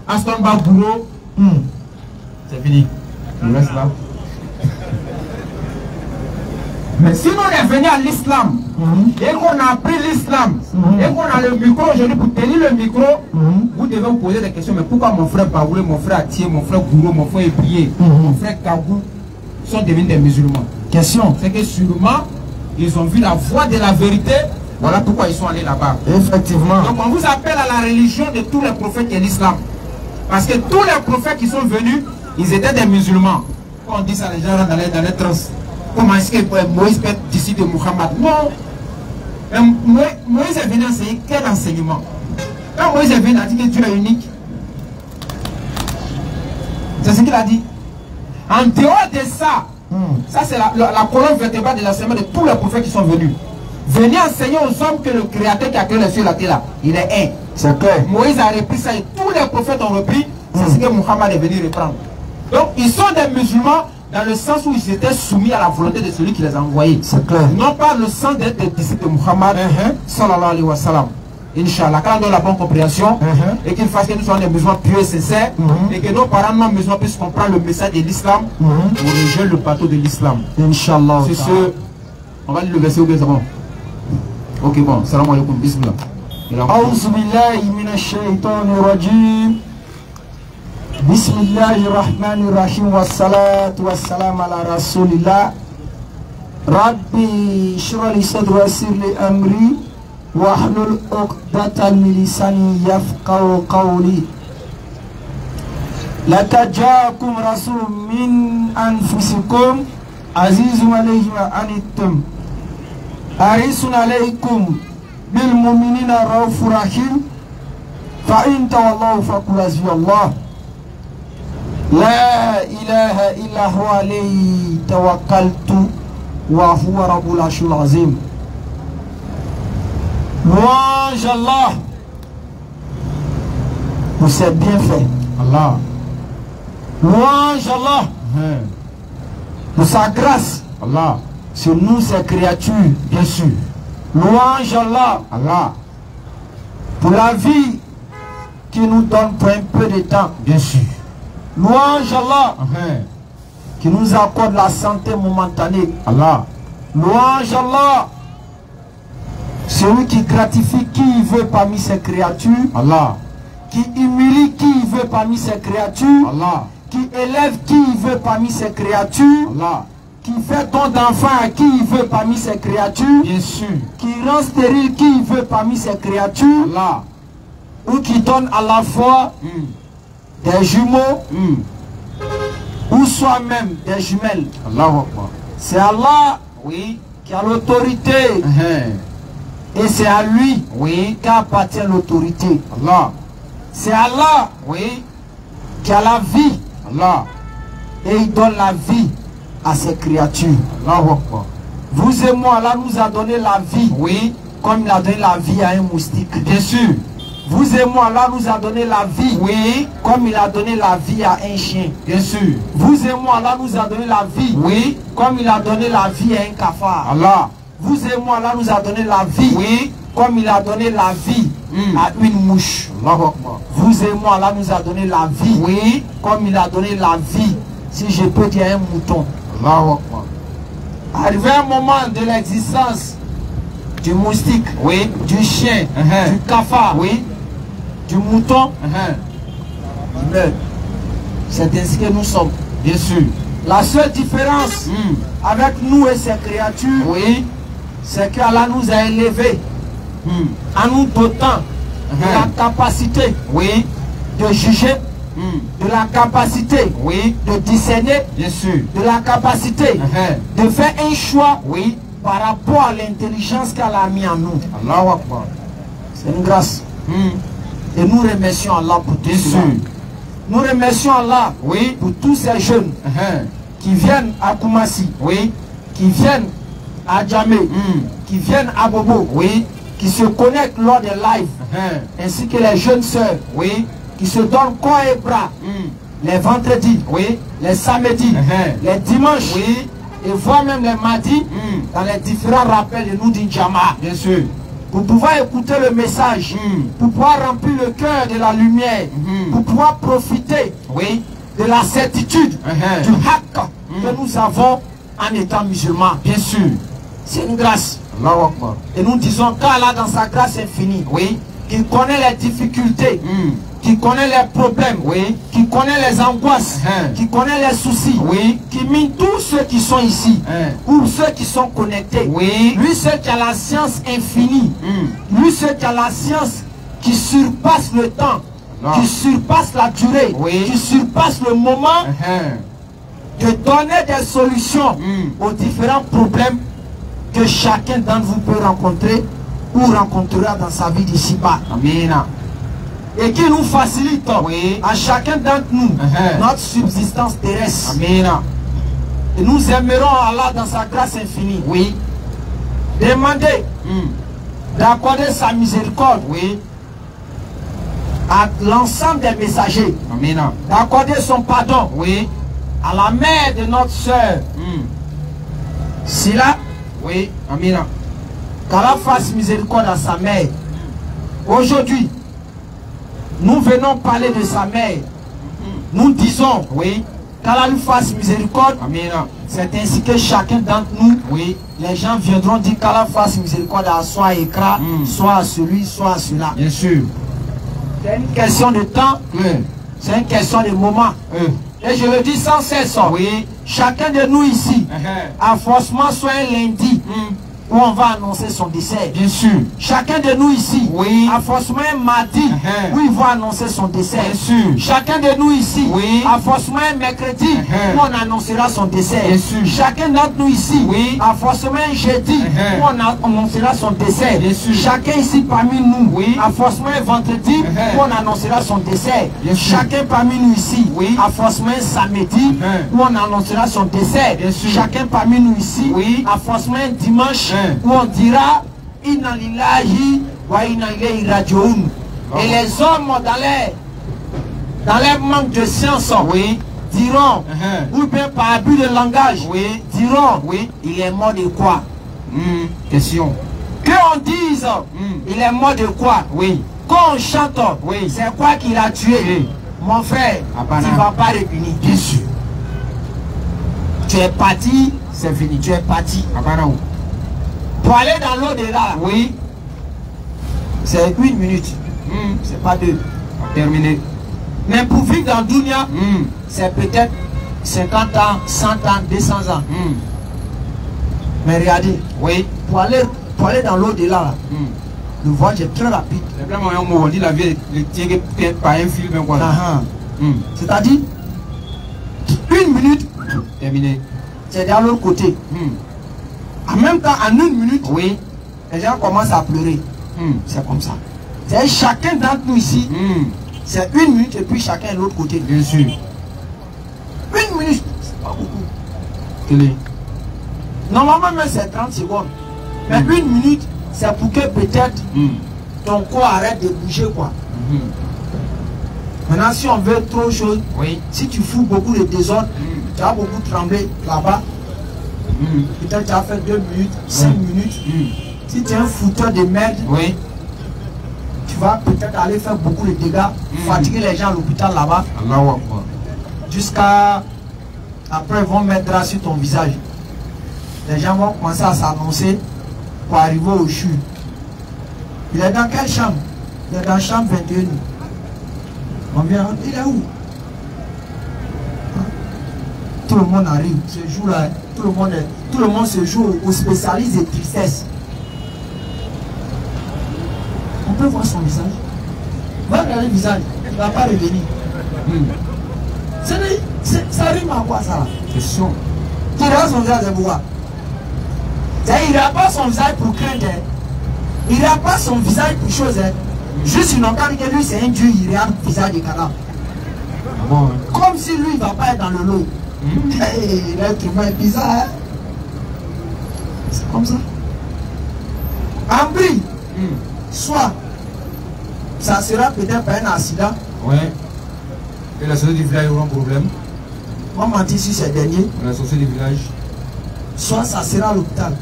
Aston Babouro, c'est fini. Il reste là. Mais si on est venu à l'islam et qu'on a appris l'islam et qu'on a le micro aujourd'hui pour tenir le micro, vous devez vous poser des questions. Mais pourquoi mon frère Baoulé, mon frère Atier, mon frère Gouro, mon frère Ebrié, mon frère Kagou sont devenus des musulmans? Question. C'est que sûrement ils ont vu la voie de la vérité. Voilà pourquoi ils sont allés là-bas. Effectivement. Donc on vous appelle à la religion de tous les prophètes et l'islam. Parce que tous les prophètes qui sont venus, ils étaient des musulmans. Quand on dit ça, les gens rentrent dans les trans. Comment est-ce que Moïse peut être disciple de Muhammad? Non. Moïse est venu enseigner quel enseignement? Quand Moïse est venu, il a dit que Dieu est unique. C'est ce qu'il a dit. En dehors de ça, ça c'est la colonne vertébrale de l'enseignement de tous les prophètes qui sont venus. Venez enseigner aux hommes que le créateur qui a créé les cieux et la terre là, il est un. C'est clair. Moïse a repris ça et tous les prophètes ont repris. C'est ce que Muhammad est venu reprendre. Donc ils sont des musulmans dans le sens où ils étaient soumis à la volonté de celui qui les a envoyés. C'est clair. Non pas le sens d'être des disciples de Muhammad sallallahu alayhi wa sallam. Inch'Allah, quand on a la bonne compréhension et qu'il fasse que nous soyons des musulmans pieux et sincères et que nos parents non musulmans puissent comprendre le message de l'islam pour rejoindre le bateau de l'islam. Inch'Allah. C'est ce. On va lire le verset ou bien c'est bon? Ok, bon, salam alaikum, bismillah. A'udhu billahi minash shaitanir rajim. Bismillahirrahmanirrahim. Wassalatu wassalamu ala rasulillah. Rabbi shrah li sadri wa yassir li amri wahlul 'uqdatan min lisani yafqahu qawli. لقد جاءكم رسول من أنفسكم عزيز عليه ما عنتم حريص عليكم بالمؤمنين رؤوف رحيم فإن تولوا فقل حسبي الله لا إله إلا هو عليه توكلت وهو رب العرش العظيم. Louange Allah pour ses bienfaits. Allah. Louange Allah pour sa grâce. Allah. Sur nous, ses créatures, bien sûr. Louange Allah. Allah. Pour la vie qui nous donne pour un peu de temps. Bien sûr. Louange Allah. Qui nous accorde la santé momentanée. Allah. Louange Allah. Celui qui gratifie qui il veut parmi ses créatures. Allah. Qui humilie qui il veut parmi ses créatures. Allah. Qui élève qui il veut parmi ses créatures. Allah. Qui fait don d'enfant à qui il veut parmi ses créatures. Bien sûr. Qui rend stérile qui il veut parmi ses créatures. Allah. Ou qui donne à la fois des jumeaux ou soi-même des jumelles. Allah. C'est Allah, oui, qui a l'autorité. Et c'est à lui, oui, qu'appartient l'autorité. Allah. C'est Allah, oui, qui a la vie. Allah. Et il donne la vie à ses créatures. Allah. Vous et moi, Allah nous a donné la vie. Oui, comme il a donné la vie à un moustique. Bien sûr. Vous et moi, Allah nous a donné la vie. Oui. Comme il a donné la vie à un chien. Bien sûr. Vous et moi, Allah nous a donné la vie. Oui. Comme il a donné la vie à un cafard. Allah. Vous et moi, Allah nous a donné la vie. Oui. Comme il a donné la vie à une mouche. Allah. Vous et moi, Allah nous a donné la vie. Oui. Comme il a donné la vie, si je peux dire, à un mouton. Allah. Arrivé un moment de l'existence du moustique, oui, du chien, du cafard, oui, du mouton, il meurt. C'est ainsi que nous sommes. Bien sûr. La seule différence avec nous et ces créatures, oui, c'est qu'Allah nous a élevés en nous dotant de la capacité, oui, de juger, de la capacité, oui, de discerner, bien sûr, de la capacité de faire un choix, oui, par rapport à l'intelligence qu'elle a mis en nous. Allah Akbar. C'est une grâce. Et nous remercions Allah pour tout cela. Nous remercions Allah, oui, pour tous ces jeunes qui viennent à Koumassi, oui, qui viennent à Djamé, qui viennent à Bobo, oui, qui se connectent lors des lives, ainsi que les jeunes sœurs, oui, qui se donnent corps et bras les vendredis, oui, les samedis, les dimanches, oui, et voire même les mardis dans les différents rappels de nous d'Injama. Bien sûr. Pour pouvoir écouter le message, pour pouvoir remplir le cœur de la lumière, pour pouvoir profiter, oui, de la certitude du haqq que nous avons en étant musulmans. Bien sûr. C'est une grâce. Allahu Akbar. Et nous disons qu'Allah, dans sa grâce infinie, oui, qui connaît les difficultés, qui connaît les problèmes, oui, qui connaît les angoisses, qui connaît les soucis, oui, qui mine tous ceux qui sont ici, ou ceux qui sont connectés, oui, lui seul qui a la science infinie, lui seul qui a la science qui surpasse le temps, qui surpasse la durée, oui, qui surpasse le moment, de donner des solutions aux différents problèmes que chacun d'entre vous peut rencontrer ou rencontrera dans sa vie d'ici-bas. Amina. Et qui nous facilite, oui, à chacun d'entre nous notre subsistance terrestre. Amina. Et nous aimerons Allah dans sa grâce infinie. Oui. Demander d'accorder sa miséricorde, oui, à l'ensemble des messagers. Amina. D'accorder son pardon, oui, à la mère de notre soeur Sila, oui, Amina. qu'Allah fasse miséricorde à sa mère. Aujourd'hui, nous venons parler de sa mère. Nous disons, oui, qu'Allah lui fasse miséricorde. Amina. C'est ainsi que chacun d'entre nous, oui, les gens viendront dire qu'Allah fasse miséricorde à soit à Ekra, soit à celui, soit à celui-là. Bien sûr. C'est une question de temps, c'est une question de moment. Et je le dis sans cesse, oui, chacun de nous ici a forcément soit un lundi où on va annoncer son décès. Bien sûr. Chacun de nous ici a forcément un mardi où il va annoncer son décès. Bien sûr. Chacun de nous ici a forcément un mercredi où on annoncera son décès. Bien sûr. Chacun d'entre nous ici a forcément un jeudi où on annoncera son décès. Bien sûr. Chacun ici parmi nous a forcément un vendredi où on annoncera son décès. Bien sûr. Chacun parmi nous ici a forcément un samedi où on annoncera son décès. Bien sûr. Chacun parmi nous ici a forcément un dimanche où on dira Inna lillahi wa inna ilayhi raji'un. Et les hommes dans leur manque de science diront, ou bien par abus de langage, diront, il est mort de quoi? Question. Qu'on dise, il est mort de quoi? Quand on chante, c'est quoi qu'il a tué? Mon frère, tu ne vas pas revenir. Bien sûr. Tu es parti, c'est fini, tu es parti. Pour aller dans l'au-delà, c'est 1 minute, c'est pas 2. Terminé. Mais pour vivre dans Dunia, c'est peut-être 50 ans, 100 ans, 200 ans. Mais regardez, pour aller dans l'au-delà, le voyage est très rapide. On dit la vie est par un film. C'est-à-dire, 1 minute, terminé. c'est de l'autre côté. En même temps, en 1 minute, les gens commencent à pleurer. C'est comme ça. C'est chacun d'entre nous ici, c'est 1 minute et puis chacun de l'autre côté. Bien sûr. 1 minute, c'est pas beaucoup. Télé. Normalement, même c'est 30 secondes. Mais 1 minute, c'est pour que peut-être ton corps arrête de bouger, quoi. Maintenant, si on veut trop chose, si tu fous beaucoup de désordre, tu vas beaucoup trembler là-bas. Peut-être tu as fait 2 minutes, 5 minutes. Si tu es un fouteur de merde, tu vas peut-être aller faire beaucoup de dégâts, fatiguer les gens à l'hôpital là-bas. Jusqu'à après, ils vont mettre là sur ton visage. Les gens vont commencer à s'annoncer pour arriver au CHU. Il est dans quelle chambre? Il est dans la chambre 21. On vient, il est où? Tout le monde arrive ce jour-là. Tout le monde se joue aux spécialistes de tristesse. On peut voir son visage. Va regarder le visage. Il ne va pas revenir. Ça rime à quoi ça? Question. Il regarde son visage de pouvoir. Il ne regarde pas son visage pour craindre. Il ne regarde pas son visage pour chose. Juste une enquête que lui c'est un dieu, il regarde le visage de cadavre. Comme si lui il ne va pas être dans le lot. L'être humain est bizarre. C'est comme ça. Ambri, soit ça sera peut-être pas un accident. Et la société du village aura un problème. On m'a dit sur ces derniers. La société du village. Soit ça sera à l'hôpital.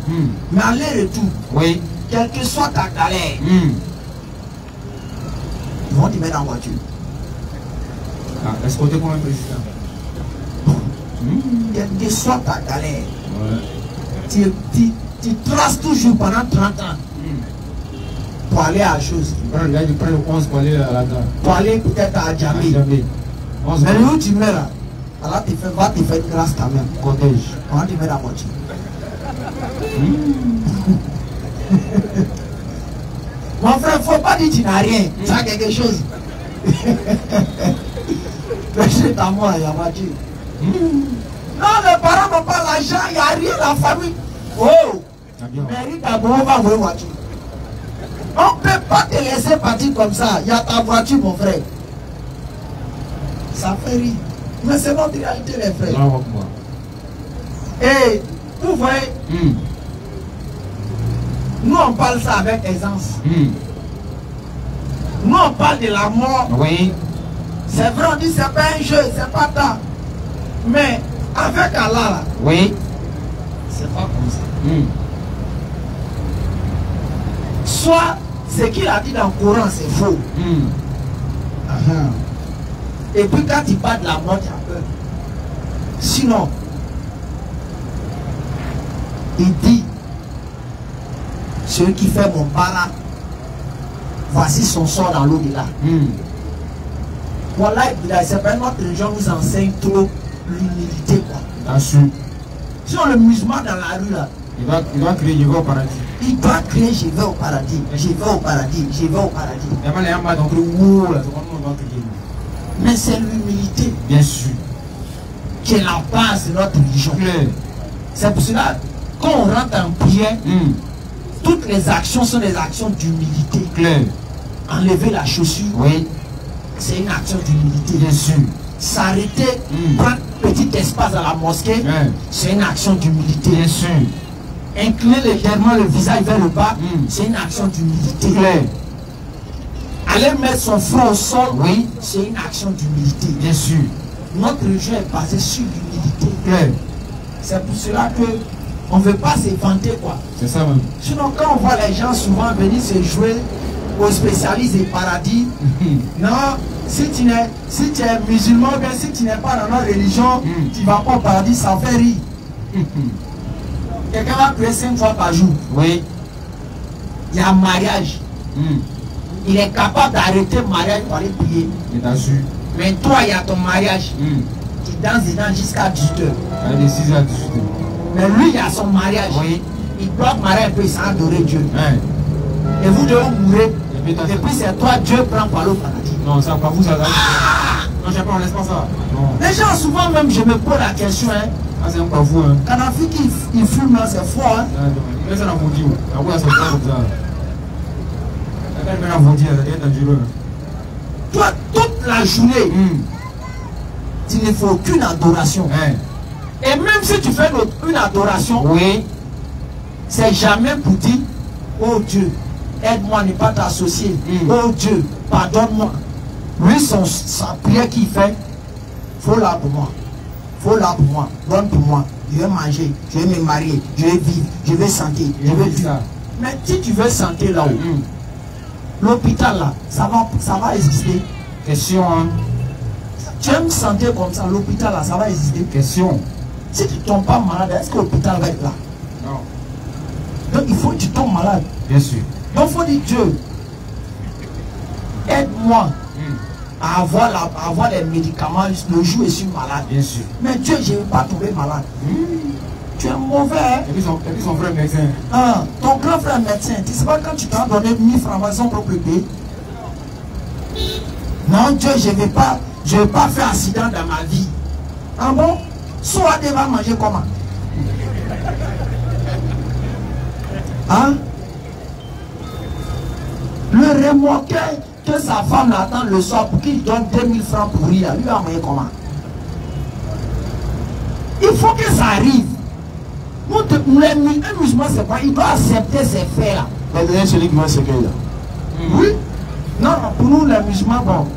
Mais aller-retour, quelle que soit ta galère, ils vont te mettre en voiture. Est-ce qu'on est comme un président? Quelle que soit ta galère, tu traces toujours pendant 30 ans pour aller à la chose. Il prend le 11 pour aller à la gare. Pour aller peut-être à Djamé. Mais où tu mets là, alors va te faire grâce quand même. Cottage. On va te mettre en voiture. Mon frère, il ne faut pas dire que tu n'as rien. Tu as quelque chose. C'est à moi, il y a voiture. Non, les parents n'ont pas l'argent, il n'y a rien dans la famille. Oh! Mérite d'abord, on va voir voiture. On ne peut pas te laisser partir comme ça. Il y a ta voiture, mon frère. Ça fait rire. Mais c'est notre réalité, les frères. Et vous voyez, nous on parle ça avec aisance. Nous on parle de la mort. C'est vrai, on dit c'est pas un jeu, c'est pas ça. Mais avec Allah, là, c'est pas comme ça. Soit ce qu'il a dit dans le Coran, c'est faux. Et puis quand il parle de la mort, tu as peur. Sinon, il dit, celui qui fait mon bara, voici son sort dans l'au-delà. Voilà, c'est pas notre religion nous enseigne trop l'humilité. Si on le musulman dans la rue là, Il doit crier, je vais au paradis. Il doit crier, je vais au paradis, je vais au paradis, je vais au paradis. Mais c'est l'humilité. Bien sûr. Qui est la base de notre religion. C'est pour cela, quand on rentre en prière, toutes les actions sont des actions d'humilité. Enlever la chaussure, oui, c'est une action d'humilité. Bien sûr. S'arrêter, prendre petit espace dans la mosquée, c'est une action d'humilité. Bien sûr. Incliner légèrement le visage vers le bas, c'est une action d'humilité. Aller mettre son front au sol, oui, c'est une action d'humilité. Bien sûr. Notre religion est basée sur l'humilité. C'est pour cela que on ne veut pas se vanter, quoi. C'est ça même. Sinon, quand on voit les gens souvent venir se jouer aux spécialistes des paradis, non, si tu es musulman, bien si tu n'es pas dans notre religion, tu ne vas pas au paradis, ça fait rire. Quelqu'un va prier 5 fois par jour. Oui. Il y a un mariage. Il est capable d'arrêter le mariage pour aller prier. Mais toi, il y a ton mariage. Tu danses dedans jusqu'à 18h. De 6h à 18h. Mais lui, il a son mariage. Oui. Il bloque mariage et puis il s'en adorer Dieu. Et vous devez mourir. Et puis c'est toi, Dieu prend par le paradis. Non, ça pas vous, ça. Non, je sais pas, on laisse pas ça. Non. Les gens, souvent même, je me pose la question. Ah, c'est pas vous. Quand on a vu qu'il fume là, c'est fort. Mais ça n'a pas dit. Ah, ouais, c'est pas comme ça. Ça n'a pas dit, c'est dangereux. Toi, toute la journée, tu ne fais aucune adoration. Et même si tu fais une adoration, oui, c'est jamais pour dire, oh Dieu, aide-moi à ne pas t'associer. Oh Dieu, pardonne-moi. Lui, sa prière qu'il fait, faut là pour moi. Faut là pour moi. Donne pour moi. Je vais manger, je vais me marier, je vais vivre, je vais santé, je vais vivre. Mais si tu veux santé là-haut, l'hôpital là, ça va exister. Question, hein. Tu aimes santé comme ça, l'hôpital là, ça va exister. Question. Si tu ne tombes pas malade, est-ce que l'hôpital va être là? Non. Donc il faut que tu tombes malade. Bien sûr. Donc il faut dire Dieu, aide-moi à avoir les médicaments le jour où je suis malade. Bien sûr. Mais Dieu, je ne vais pas tomber malade. Tu es mauvais. Hein? Et puis son frère médecin. Ton grand frère médecin, tu sais pas quand tu t'as donné 1000 francs à son propre pays? Non, Dieu, je ne vais pas faire accident dans ma vie. Ah bon? Soit tu vas manger comment? Hein? Le remorqueur que sa femme l'attend le soir pour qu'il donne 2000 francs pour rire, lui va manger comment? Il faut que ça arrive. Un musulman, c'est quoi? Il doit accepter ces faits-là. Maintenant, celui qui m'a séqué là. Oui. Non, pour nous, les musulmans, bon,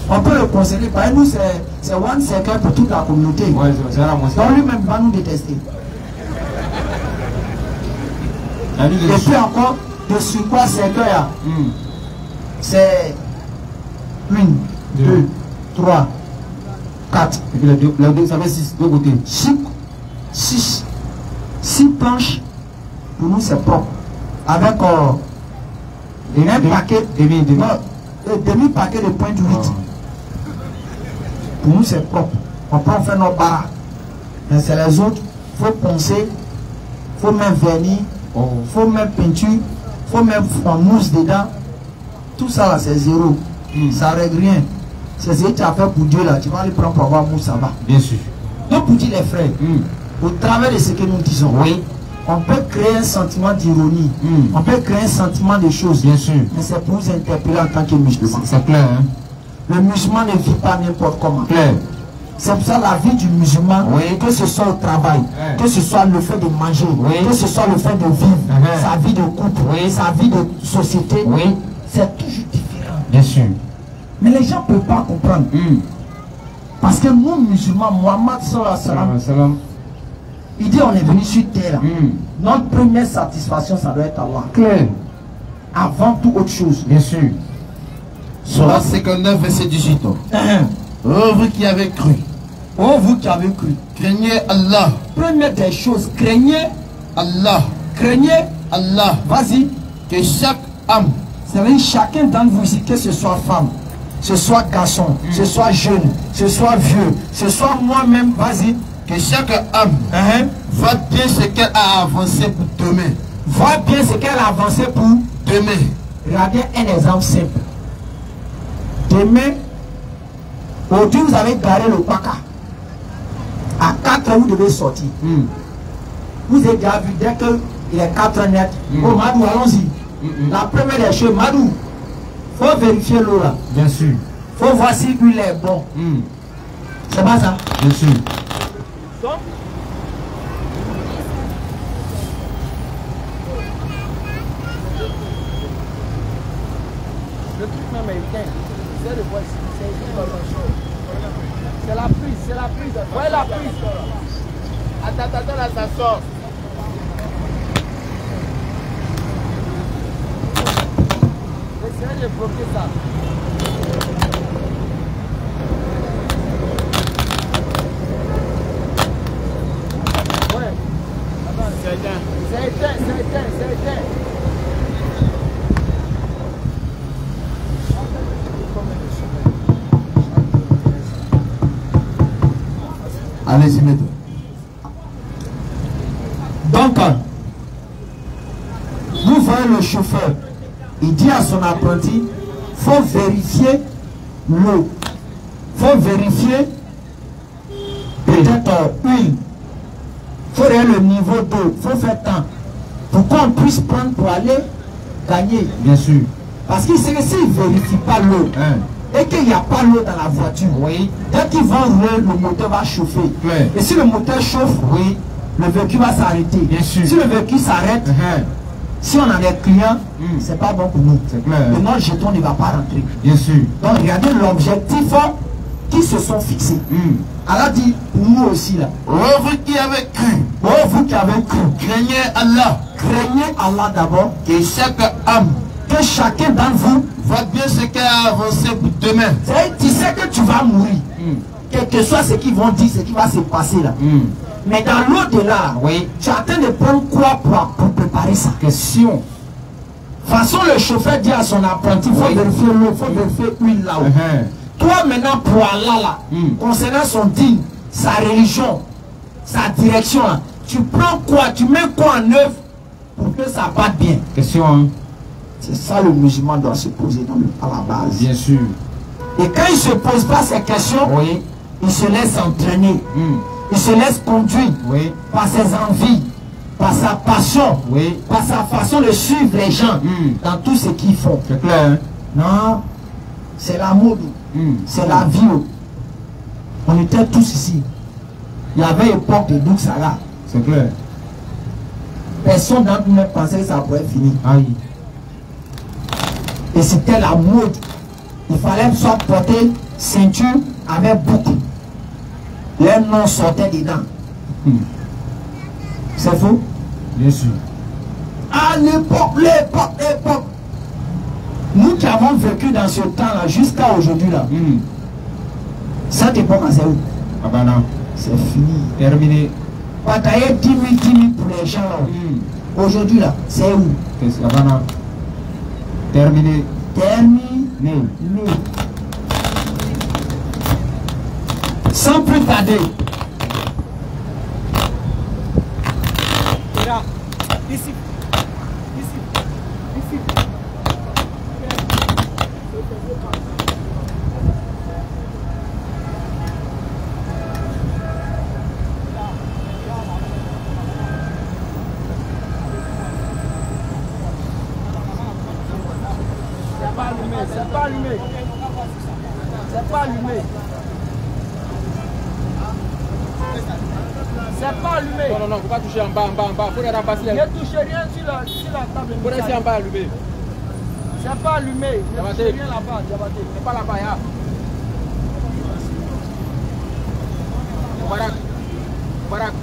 on peut le conseiller. Par nous, c'est one second pour toute la communauté. Ouais, c'est la moitié. Donc lui-même va nous détester. Et puis encore, de sur quoi c'est que là? C'est 1, 2, 3, 4. Et puis les deux, ça fait 6, deux côtés. 6 planches, pour nous c'est propre. Avec un paquet, demi-paquet de pointe 8. Pour nous c'est propre. On peut en faire nos barras. Mais c'est les autres, il faut poncer, il faut mettre vernis, il faut mettre peinture, il faut mettre mousse dedans. Tout ça là c'est zéro. Ça ne règle rien. C'est ce que tu as fait pour Dieu là. Tu vas aller prendre pour avoir mousse, ça va. Bien sûr. Donc pour dire les frères, au travers de ce que nous disons, oui, on peut créer un sentiment d'ironie. On peut créer un sentiment de choses. Bien sûr. Mais c'est pour vous interpeller en tant que musulman. C'est clair, hein? Le musulman ne vit pas n'importe comment. Clair. C'est pour ça la vie du musulman, que ce soit au travail, que ce soit le fait de manger, que ce soit le fait de vivre, sa vie de couple, sa vie de société, c'est toujours différent. Bien sûr. Mais les gens ne peuvent pas comprendre. Parce que nous, musulmans, Mohammed sallallahu alayhi wa sallam, il dit on est venu sur terre. Notre première satisfaction, ça doit être Allah. Clair. Avant toute autre chose. Bien sûr. Surah 59, verset 18. Oh, vous qui avez cru. Oh, vous qui avez cru. Craignez Allah. Première des choses, craignez Allah. Craignez Allah. Vas-y. Que chaque âme. C'est-à-dire chacun d'entre vous ici, que ce soit femme, ce soit garçon, ce soit jeune, ce soit vieux, ce soit moi-même, vas-y, Que chaque âme voit bien ce qu'elle a avancé pour demain. Voit bien ce qu'elle a avancé pour demain. Regardez un exemple simple. Demain, aujourd'hui vous avez garé le Paka. À 4 heures, vous devez sortir. Vous avez déjà vu, dès qu'il est 4 heures net, oh Madou, allons-y. La première des choses, Madou, il faut vérifier l'eau là. Bien sûr. Il faut voir si l'huile est bon. C'est pas ça? Bien sûr. Donc, le truc américain, c'est le voici, c'est la prise, c'est la prise. Voyez la prise. Attends, là, ça sort. Essayez de bloquer ça. Ouais. C'est éteint. C'est éteint. Allez-y, mettez. Donc, vous voyez le chauffeur, il dit à son apprenti, il faut vérifier l'eau, il faut vérifier peut-être huile, il faut regarder le niveau d'eau, il faut faire temps pour qu'on puisse prendre pour aller gagner. Bien sûr. Parce qu'il sait que s'il ne vérifie pas l'eau, et qu'il n'y a pas l'eau dans la voiture, dès qu'ils vont rouler, le moteur va chauffer. Et si le moteur chauffe, le véhicule va s'arrêter. Bien sûr. Si le véhicule s'arrête, si on a des clients, c'est pas bon pour nous. C'est clair. Et notre jeton ne va pas rentrer. Bien sûr. Donc regardez l'objectif qui se sont fixés. Allah dit, pour nous aussi là. Oh, vous qui avez cru. Oh, vous qui avez cru. Craignez Allah. Craignez Allah d'abord. Que chaque âme, que chacun d'entre vous voit bien ce qu'elle a avancé pour demain. Tu sais que tu vas mourir. Quel que soit ce qu'ils vont dire, ce qui va se passer là. Mais dans l'au-delà, tu es en train de prendre quoi pour préparer ça? Question. De toute façon, le chauffeur dit à son apprenti, il faut vérifier l'eau, il faut vérifier l'huile là-haut. Toi maintenant, pour Allah là, concernant son digne, sa religion, sa direction là, tu prends quoi? Tu mets quoi en œuvre pour que ça parte bien? Question. C'est ça le musulman doit se poser à la base. Bien sûr. Et quand il ne se pose pas ces questions, il se laisse entraîner. Il se laisse conduire par ses envies, par sa passion, par sa façon de suivre les gens dans tout ce qu'ils font. C'est clair. Non, c'est la mode, c'est la vie. On était tous ici. Il y avait l'époque de Douk Salah. C'est clair. Personne d'entre nous ne pensait que ça pourrait finir. Aïe. Et c'était la mode. Il fallait soit porter ceinture avec boucle. Les noms sortaient dedans. C'est faux? Bien sûr. À l'époque. Nous qui avons vécu dans ce temps-là jusqu'à aujourd'hui là. Cette époque, c'est où? Ah ben non. C'est fini. Terminé. Batailler 10 000 pour les gens là. Aujourd'hui là, c'est où? Ah ben non. Terminé. Terminé. Sans plus tarder. Là, ici. C'est pas allumé. C'est pas allumé. C'est pas allumé. Non, faut pas toucher en bas. Faut les ramasser. Ne touchez rien sur la table. Faut rester en bas allumé. C'est pas allumé. Ne touchez rien là-bas. C'est pas là-bas, ya. Barak.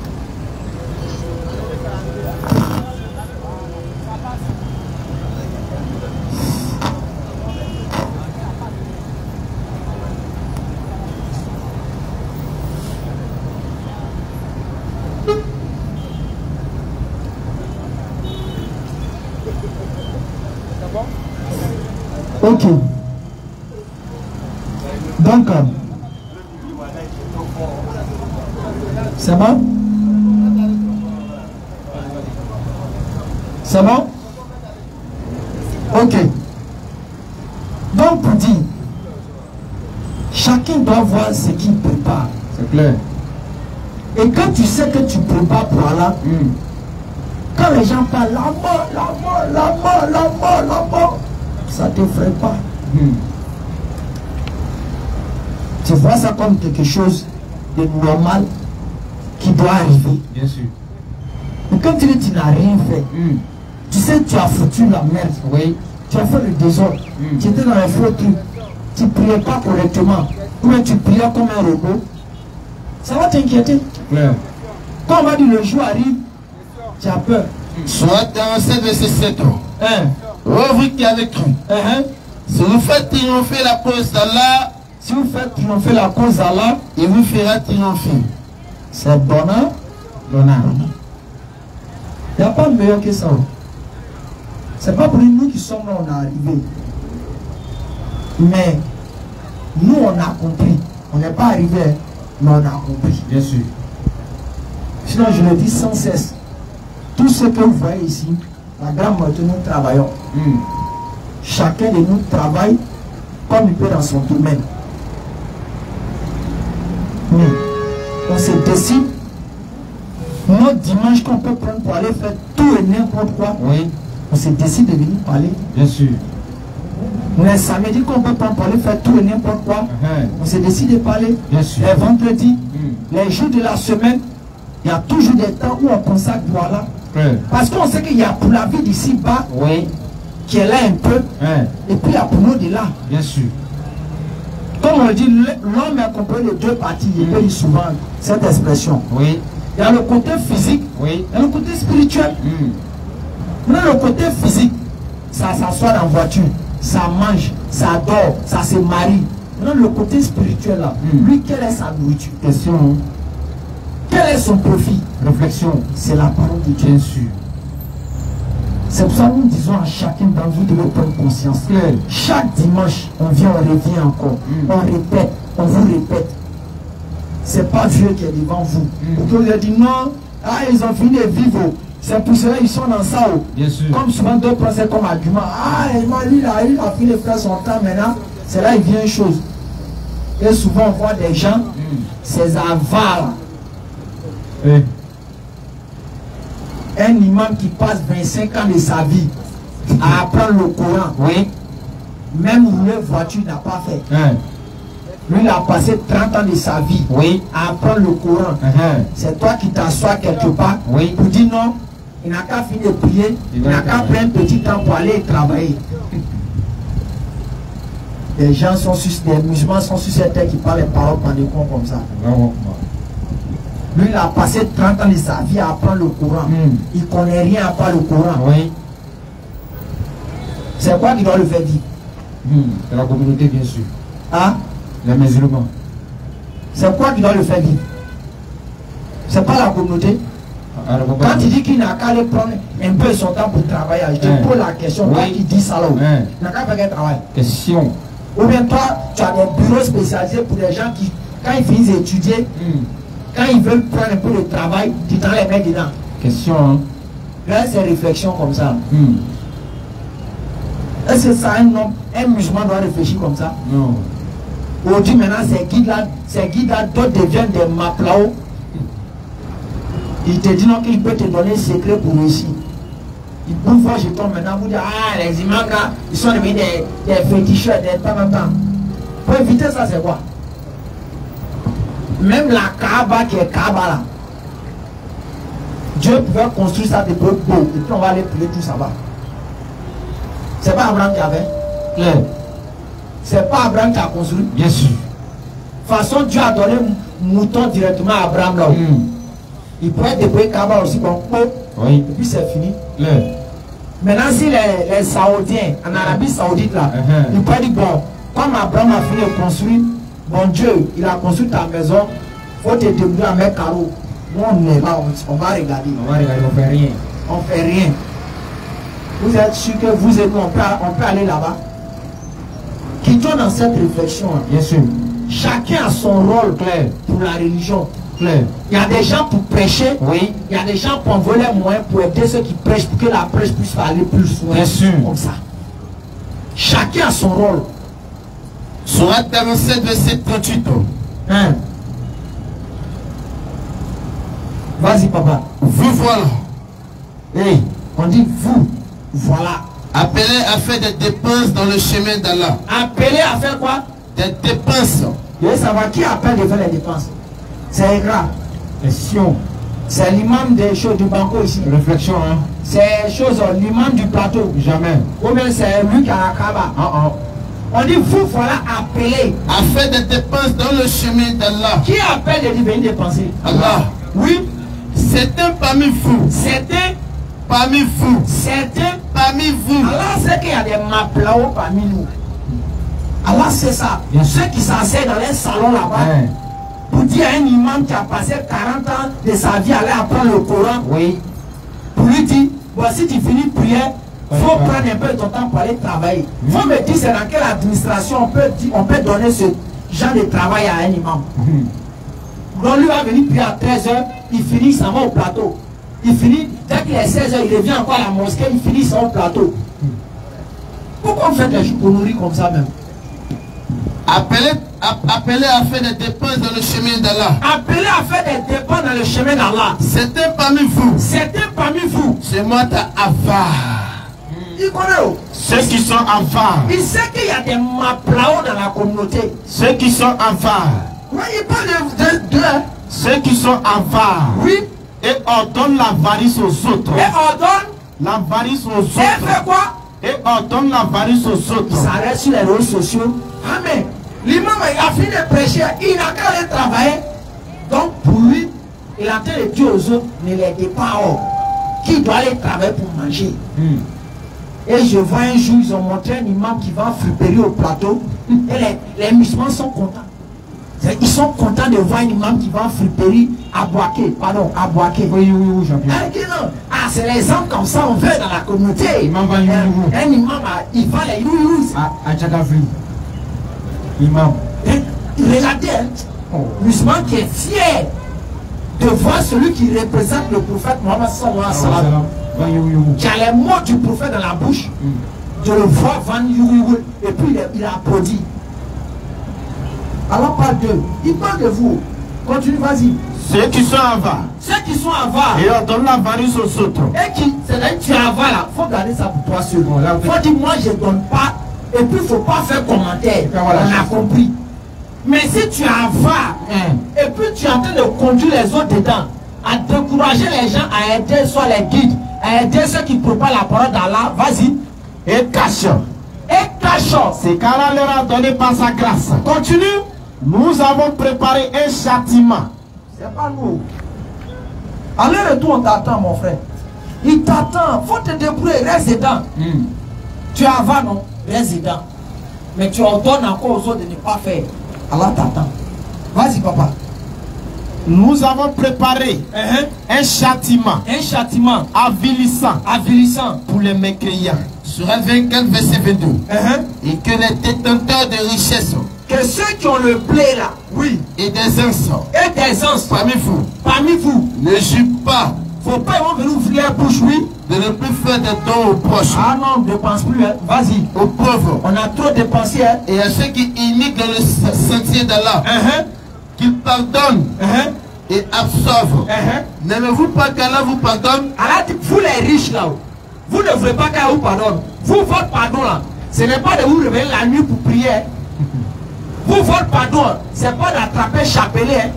Ok. Donc, C'est bon? C'est bon? Ok. Donc pour dire, chacun doit voir ce qu'il prépare. C'est clair. Et quand tu sais que tu prépares pour Allah, quand les gens parlent la mort, la mort, la mort, la mort, la mort, ça ne t'effraie pas. Tu vois ça comme quelque chose de normal qui doit arriver. Bien sûr. Mais quand tu dis que tu n'as rien fait, tu sais que tu as foutu la merde. Oui. Tu as fait le désordre. Tu étais dans un faux truc. Tu ne priais pas correctement. Ou bien tu priais comme un robot. Ça va t'inquiéter. Clair. Quand on va dire le jour arrive, tu as peur. Soit dans 7 verset 7 ans. Oh, vous qui avez cru. Si vous faites triompher la cause d'Allah, Si vous faites triompher la cause d'Allah, il vous fera triompher. c'est bonheur. L'honneur. Il n'y a pas meilleur que ça. C'est pas pour nous qui sommes là, on est arrivé. Mais nous, on a compris. On n'est pas arrivé, mais on a compris. Bien sûr. Sinon, je le dis sans cesse. Tout ce que vous voyez ici, la grande majorité, nous travaillons. Chacun de nous travaille comme il peut dans son domaine. Mais on se décide. Notre dimanche qu'on peut prendre pour aller faire tout et n'importe quoi. Oui. On se décide de venir parler. Bien sûr. Les samedis qu'on peut prendre pour aller faire tout et n'importe quoi. On se décide de parler. Bien sûr. Les vendredis, les jours de la semaine, il y a toujours des temps où on consacre pour Allah. Parce qu'on sait qu'il y a pour la vie d'ici bas, Oui. qui est là un peu, et puis il y a pour nous de là. Bien sûr. Comme on le dit, l'homme est composé de deux parties. Il peut dire souvent cette expression. Oui. Il y a le côté physique, Oui. il y a le côté spirituel. Maintenant, le côté physique, ça s'assoit dans la voiture, ça mange, ça dort, ça se marie. Maintenant, le côté spirituel là, lui, quelle est sa nourriture? Question. Quel est son profit? Réflexion. C'est la parole de Dieu. Bien sûr. C'est pour ça que nous disons à chacun d'entre vous de prendre conscience. Chaque dimanche, on vient, on revient encore. On répète, on vous répète. C'est pas Dieu qui est devant vous. Vous pouvez dire non, ah, ils ont fini de vivre. C'est pour cela qu'ils sont dans ça. Bien sûr. Comme souvent d'autres prennent ça comme argument. Ah, lui, il a fini de faire son temps maintenant. C'est là il vient une chose. Et souvent on voit des gens, ces avares. Un imam qui passe 25 ans de sa vie à apprendre le Coran. Oui. Même rouler voiture n'a pas fait. Lui, il a passé 30 ans de sa vie à apprendre le Coran. C'est toi qui t'assois quelque part pour dire non, il n'a qu'à finir de prier, il n'a qu'à prendre un petit temps pour aller travailler. Les gens sont sur, les musulmans sont sur cette terre qui parlent les paroles pandécons comme ça. Lui, il a passé 30 ans de sa vie à apprendre le Coran. Il ne connaît rien à part le Coran. C'est quoi qui doit le faire vivre? C'est la communauté, bien sûr. Hein? Les musulmans. C'est quoi qui doit le faire vivre? C'est pas la communauté. Quand il dit qu'il n'a qu'à aller prendre un peu son temps pour travailler, je te pose la question, toi qui dis ça là, il n'a qu'à faire quel travail? Question. Ou bien toi, tu as des bureaux spécialisés pour les gens qui, quand ils finissent d'étudier, quand ils veulent prendre un peu de travail, tu t'en les mets dedans. Question. Là, c'est réflexion comme ça. Est-ce que ça, un musulman doit réfléchir comme ça? Non. Aujourd'hui, maintenant, ces guides-là, d'autres deviennent des maplao. Il te dit non qu'il peut te donner un secret pour réussir. Il bouffe un jeton maintenant, vous dites, ah, les imams là, ils sont devenus des féticheurs, des temps. Pour éviter ça, c'est quoi? Même la Kaaba qui est Kaaba là, Dieu pouvait construire ça de beau, et puis on va aller prier tout ça va. C'est pas Abraham qui avait? C'est pas Abraham qui a construit? Bien sûr. De toute façon, Dieu a donné mouton directement à Abraham là. Il pourrait déployer Kaaba aussi, bon, et puis c'est fini. Maintenant, si les Saoudiens, en Arabie Saoudite là, ils pourraient dire, bon, comme Abraham a fini de construire, bon Dieu, il a construit ta maison, il faut te débrouiller à mettre carreau. Nous, on est là, on va regarder. On fait rien. On fait rien. Vous êtes sûr que vous et nous, on peut aller là-bas? Quittons dans cette réflexion. Bien sûr. Chacun a son rôle clair pour la religion. Il y a des gens pour prêcher. Oui. Il y a des gens pour envoyer les moyens pour aider ceux qui prêchent, pour que la prêche puisse aller plus loin. Bien sûr. Comme ça. Chacun a son rôle. Sourate 47, verset 38. Hein? Vas-y, papa. Vous voilà. Hey, on dit vous. Voilà. Appelés à faire des dépenses dans le chemin d'Allah. Appelé à faire quoi? Des dépenses. Je veux savoir qui appelle de faire les dépenses. C'est grave. Question. C'est l'imam des choses du banco ici. Réflexion, hein. C'est chose l'imam du plateau. Jamais. Ou bien c'est lui qui a la kaba. On dit vous voilà appelé. À faire des dépenses dans le chemin d'Allah. Qui appelle de venir dépenser? Allah. Oui. Certains parmi vous. Certains Parmi vous. Certains Parmi vous. Allah sait qu'il y a des maplao parmi nous. Allah sait ça. Ceux qui s'asseyent dans les salons là-bas. Pour dire à un imam qui a passé 40 ans de sa vie à aller apprendre le Coran. Oui. Pour lui dire, voici tu finis prière, il faut prendre un peu de ton temps pour aller travailler. Il faut me dire c'est dans quelle administration on peut donner ce genre de travail à un imam. Donc lui va venir prier à 13h, il finit, il s'en va au plateau. Il finit, dès qu'il est 16h, il revient encore à la mosquée, il finit, il s'en va au plateau. Pourquoi on fait des choses pour nourrir comme ça même? Appelés à faire des dépenses dans le chemin d'Allah. Appelés à faire des dépenses dans le chemin d'Allah. Certains parmi vous. Certains parmi vous. C'est moi ta avare. Il connaît. Ceux qui sont avares. Il sait qu'il y a des maplao dans la communauté. Ceux qui sont avares. Oui, il parle de Ceux qui sont avares. Oui. Et ordonnent l'avarice aux autres. Et ordonne L'avarice aux autres. et fait quoi? Et ordonne l'avarice aux autres. Il s'arrête sur les réseaux sociaux. Amen. L'imam a fini de prêcher, il n'a qu'à aller travailler. Donc pour lui, il a train de dire aux autres, ne les dit pas qui doit aller travailler pour manger. Et je vois un jour, ils ont montré un imam qui va en friperie au plateau. Et les musulmans sont contents. Ils sont contents de voir un imam qui va en friperie à Boaké. Pardon, à Boaké. Oui, champion. Ah, c'est les hommes comme ça, on veut dans la communauté. Imam va un imam, il va les youyous. À Tchakafri. Imam. Regardez, musulman qui est fier de voir celui qui représente le prophète Mohammed sallallahu alayhi wa sallam, qui a les mots du prophète dans la bouche, de le voir vendre youyou, et puis il applaudit. Alors parle d'eux, il parle de vous. Continue, vas-y. Ceux qui sont avares. Ceux qui sont avares. Et ordonnent l'avarice aux autres. Et qui, c'est-à-dire tu es avare là, il faut garder ça pour toi seul. Il faut dire moi je ne donne pas. Et puis il ne faut pas faire commentaire. On a compris. Mais si tu es avare, et puis tu es en train de conduire les autres dedans, à décourager les gens à aider soit les guides, à aider ceux qui propagent la parole d'Allah, vas-y. Et cache. Et cache. C'est qu'Allah leur a donné par sa grâce. Continue. Nous avons préparé un châtiment. C'est pas nous. Aller-retour, on t'attend, mon frère. Il t'attend. Faut te débrouiller, reste dedans. Tu es avare, non? Reste dedans. Mais tu ordonnes encore aux autres de ne pas faire. Allah t'attend. Vas-y, papa. Nous avons préparé un châtiment. Un châtiment Avilissant. Avilissant pour les mécréants. Surat 24, verset 22. Et que les détenteurs de richesses. Que ceux qui ont le blé là, oui, et des ans. Et des ans parmi vous. Ne jure pas. Faut pas venir ouvrir la bouche, oui. De ne plus faire des dons aux proches. Ah non, ne dépense plus, hein. Vas-y. Aux pauvres. On a trop dépensé, hein. Et à ceux qui imitent dans le sentier d'Allah. Qu'ils pardonnent. Et absorbe. N'aimez-vous pas qu'Allah vous pardonne? Allah dit, vous les riches là, vous ne voulez pas qu'Allah vous pardonne. Vous, votre pardon là, ce n'est pas de vous réveiller la nuit pour prier. Vous, votre pardon, ce n'est pas d'attraper chapelet.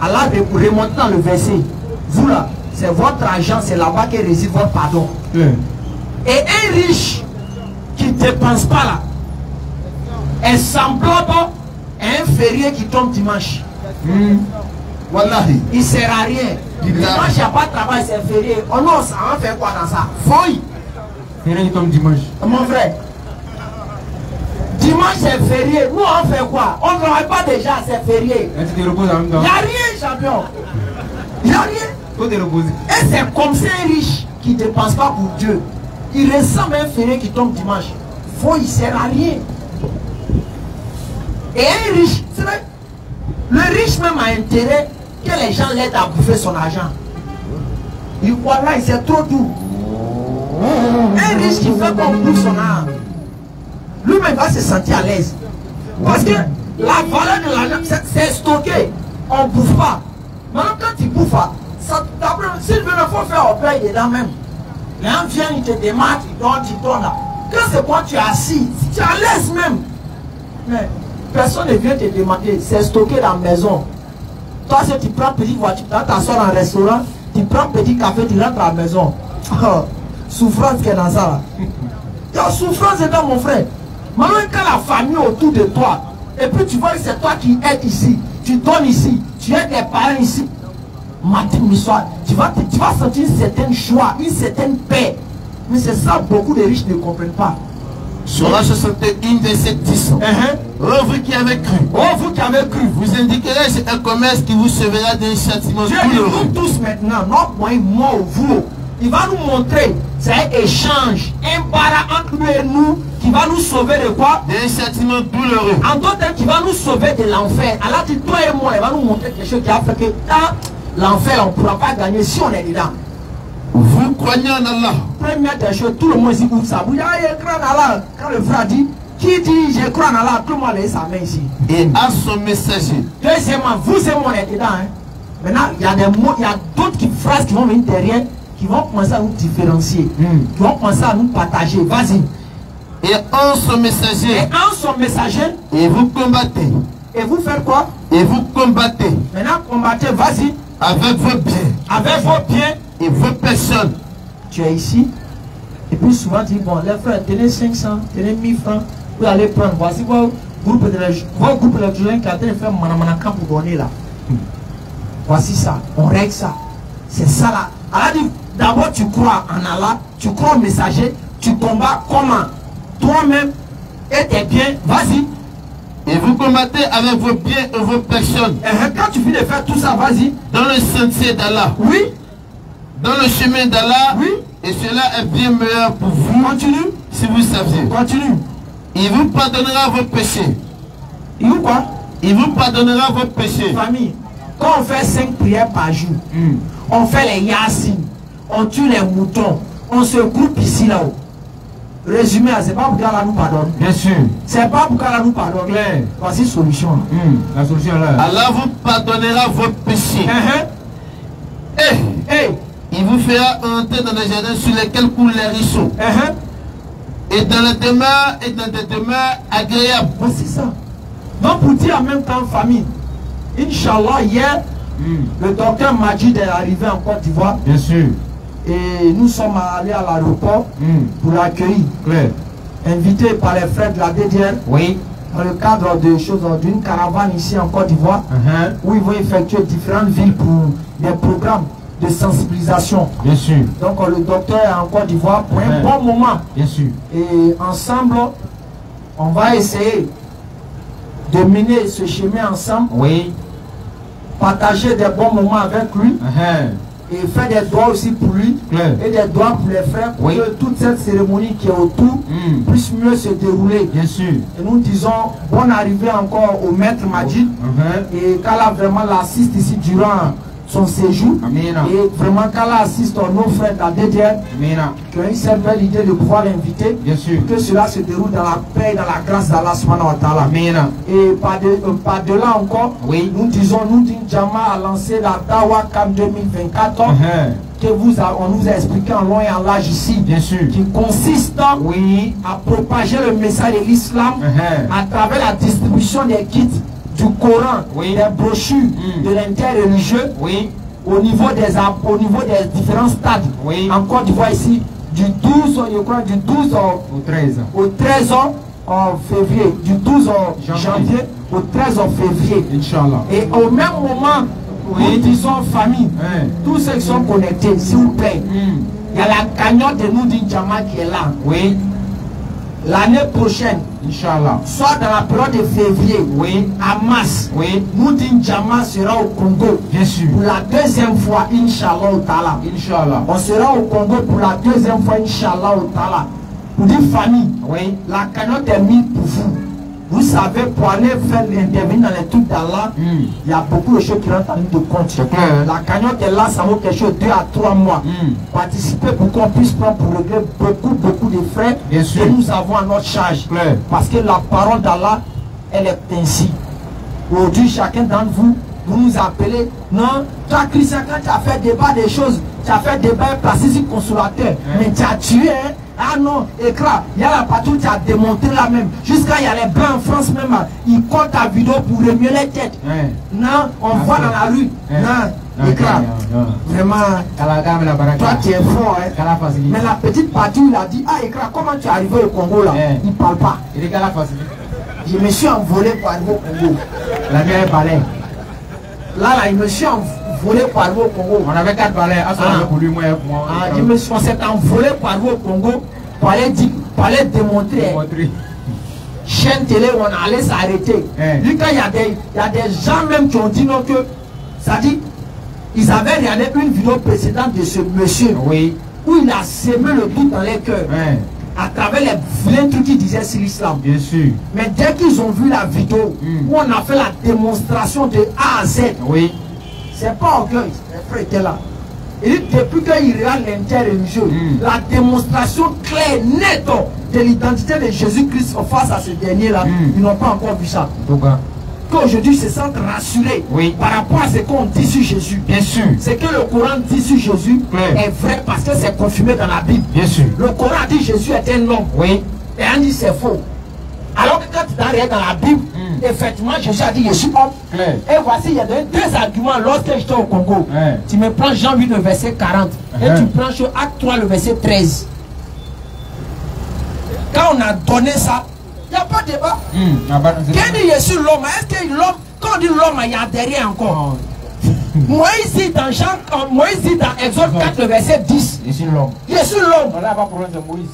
Allah remonte dans le verset. Vous là, c'est votre argent, c'est là-bas que réside votre pardon. Et un riche qui ne dépense pas là est semblable à un férié qui tombe dimanche. Wallahi. Il ne sert à rien. Dimanche, il n'y a pas de travail, c'est férié. Oh non, ça va faire quoi dans ça? Fouille. Férié qui tombe dimanche. Mon frère. Dimanche, c'est férié. Nous, on fait quoi? On ne travaille pas déjà, c'est férié. Tu te reposes en même temps. Il n'y a rien, champion. Il n'y a rien. Faut te reposer. Et c'est comme ça un riche qui ne dépense pas pour Dieu. Il ressemble à un férié qui tombe dimanche. Faut, il ne sert à rien. Et un riche, c'est vrai. Le riche même a intérêt que les gens l'aident à bouffer son argent. Et voilà, c'est trop doux. Un riche qui fait qu'on bouffe son argent, lui-même va se sentir à l'aise. Parce que la valeur de l'argent, c'est stocké. On ne bouffe pas. Maintenant, quand tu bouffes, s'il veut, il faut faire au paye dedans même. Les gens viennent, ils te démarquent, ils donnent là. Quand c'est quoi tu es assis, tu es à l'aise même. Mais personne ne vient te demander, c'est stocké dans la maison. Toi, si tu prends petite voiture, tu t'assois dans un restaurant, tu prends petit café, tu rentres à la maison. Oh, souffrance qui est dans ça là. Il y a souffrance dedans, mon frère. Maintenant, quand la famille autour de toi, et puis tu vois que c'est toi qui aides ici, tu donnes ici, tu aides les parents ici, matin, soir, tu vas sentir une certaine joie, une certaine paix. Mais c'est ça, beaucoup de riches ne comprennent pas. Sur la 61 verset 10. Oh, vous qui avez cru. Oh, vous qui avez cru. Vous indiquerez c'est un commerce qui vous sauvera d'un châtiment douloureux. Nous tous maintenant, notre moyen, moi ou vous, il va nous montrer, c'est un échange, un bara entre lui et nous, qui va nous sauver de quoi? D'un châtiment douloureux. En d'autres termes, qui va nous sauver de l'enfer. Alors, toi et moi, il va nous montrer quelque chose qui a fait que dans l'enfer, on ne pourra pas gagner si on est dedans. Vous croyez en Allah. Première des choses, tout le monde dit où ça. Vous dites, crois en Allah. Quand le frère dit, qui dit je crois en Allah, tout le monde laisse sa main ici. Et à son messager. Deuxièmement, vous et moi, on est dedans. Hein. Maintenant, il y a des mots, il y a d'autres phrases qui vont venir derrière, qui vont commencer à nous différencier, qui vont commencer à nous partager. Vas-y. Et en son messager. Et en son messager. Et vous combattez. Et vous faites quoi? Et vous combattez. Maintenant, combattez, vas-y. Avec vos biens. Avec vos biens. Et vos personnes. Tu es ici. Et puis souvent tu dis, bon, les frères, tenez 500, tenez 1000 francs. Vous allez prendre. Voici vos groupes électrogènes qui a été fait manamanakan pour donner là. Voici ça. On règle ça. C'est ça là. Allah dit, d'abord tu crois en Allah, tu crois au messager, tu combats comment? Toi-même et tes biens. Vas-y. Et vous combattez avec vos biens et vos personnes. Et quand tu finis de faire tout ça, vas-y. Dans le sentier d'Allah. Oui. Dans le chemin d'Allah. Oui. Et cela est bien meilleur pour vous. Continue. Si vous saviez. Continue. Il vous pardonnera vos péchés. Il vous quoi? Il vous pardonnera vos péchés. Famille, quand on fait 5 prières par jour, on fait les yassines, on tue les moutons, on se groupe ici là-haut. Résumé, c'est pas pour qu'Allah nous pardonne. Bien sûr. C'est pas pour qu'Allah nous pardonne. Voici la solution. La solution là. Allah vous pardonnera vos péchés. Et il vous fera entrer dans les jardins sur lesquels coulent les ruisseaux. Et dans les demeures et dans des demeures agréables. Voici ça. Donc pour dire en même temps, famille, Inch'Allah, hier, le docteur Majid est arrivé en Côte d'Ivoire. Bien sûr. Et nous sommes allés à l'aéroport pour l'accueillir. Invité par les frères de la DDR. Oui. Dans le cadre de choses, d'une caravane ici en Côte d'Ivoire, où ils vont effectuer différentes villes pour des programmes de sensibilisation. Bien sûr. Donc le docteur est en Côte d'Ivoire pour un bon moment. Bien sûr. Et ensemble, on va essayer de mener ce chemin ensemble. Oui. Partager des bons moments avec lui. Et faire des doigts aussi pour lui. Et des doigts pour les frères. Pour que toute cette cérémonie qui est autour puisse mieux se dérouler. Bien sûr. Et nous disons bonne arrivée encore au maître Majid. Et qu'Allah vraiment l'assiste ici durant son séjour. Et vraiment qu'Allah assiste nos frères de la DDR qui ont eu cette belle idée de pouvoir l'inviter. Bien sûr. Que cela se déroule dans la paix et dans la grâce d'Allah subhanahu wa ta'ala. Et par-delà encore, nous disons, nous Jama a lancé la Dawa Camp 2024 que on nous a expliqué en long et en large ici. Bien sûr. Qui consiste à propager le message de l'islam à travers la distribution des kits du Coran, des brochures de l'interreligieux au niveau des différents stades. En Côte d'Ivoire ici, du 12, je crois, du 12 au 13 février, du 12 janvier au 13 février. Inch'Allah. Et au même moment, nous disons famille, tous ceux qui sont connectés, s'il vous plaît, il y a la cagnotte de Noudin Jama qui est là. L'année prochaine, Inch'Allah, soit dans la période de février, à mars, Noudin Jama sera au Congo. Bien sûr. Pour la deuxième fois, Inch'Allah. Inch'Allah. On sera au Congo pour la deuxième fois, Inch'Allah. Pour dire famille, la cagnotte est mise pour vous. Vous savez, pour aller faire intervenir dans les trucs d'Allah, il y a beaucoup de choses qui rentrent en ligne de compte. La cagnotte est là, ça vaut quelque chose 2 à 3 mois. Participer pour qu'on puisse prendre pour régler beaucoup de frais que nous avons à notre charge. Parce que la parole d'Allah, elle est ainsi. Aujourd'hui, chacun d'entre vous, vous nous appelez. Non, toi, Christian, quand tu as fait débat des choses, tu as fait débat placé sur consolateur, mais tu as tué, hein? Ah non, écran, il y a la patrouille, tu as démonté là même. Jusqu'à il y a les blancs en France même, ils comptent ta vidéo pour remuer les têtes. Non, on voit dans la rue. Non, écran. Vraiment, toi tu es fort. Hein? Mais la petite patrouille, il a dit, ah écran, comment tu es arrivé au Congo là? Il ne parle pas. Je me suis envolé pour arriver au Congo. La mienne est balai. Là, il me suis envolé pour arriver au Congo. On avait 4 balais. On s'est envolé pour arriver au Congo pour aller démontrer. Chaîne télé, on allait s'arrêter. Lui, quand il y a des gens même qui ont dit non que, ça dit, ils avaient regardé une vidéo précédente de ce monsieur où il a sémé le doute dans les cœurs. À travers les vilains trucs qu'ils disaient sur l'islam. Bien sûr. Mais dès qu'ils ont vu la vidéo où on a fait la démonstration de A à Z, c'est pas orgueil, les frères étaient là. Et depuis qu'ils regardent l'interreligieux, la démonstration claire, nette de l'identité de Jésus-Christ face à ce dernier-là, ils n'ont pas encore vu ça. Qu'aujourd'hui se sentent rassurés par rapport à ce qu'on dit sur Jésus. Bien sûr. Ce que le Coran dit sur Jésus est vrai parce que c'est confirmé dans la Bible. Bien sûr. Le Coran dit Jésus est un homme. Et on dit c'est faux. Alors que quand tu regardes dans la Bible, effectivement Jésus a dit je suis homme. Et voici, il y a deux arguments lorsque j'étais au Congo. Tu me prends Jean 8, le verset 40. Et tu prends sur Acte 3, le verset 13. Quand on a donné ça, il n'y a pas de débat. Quand dit je suis l'homme, est-ce que l'homme, quand on dit l'homme, il y a derrière encore. Moïse dit dans Exode 4, le verset 10. Je suis l'homme. Je suis l'homme. On n'a pas problème de Moïse.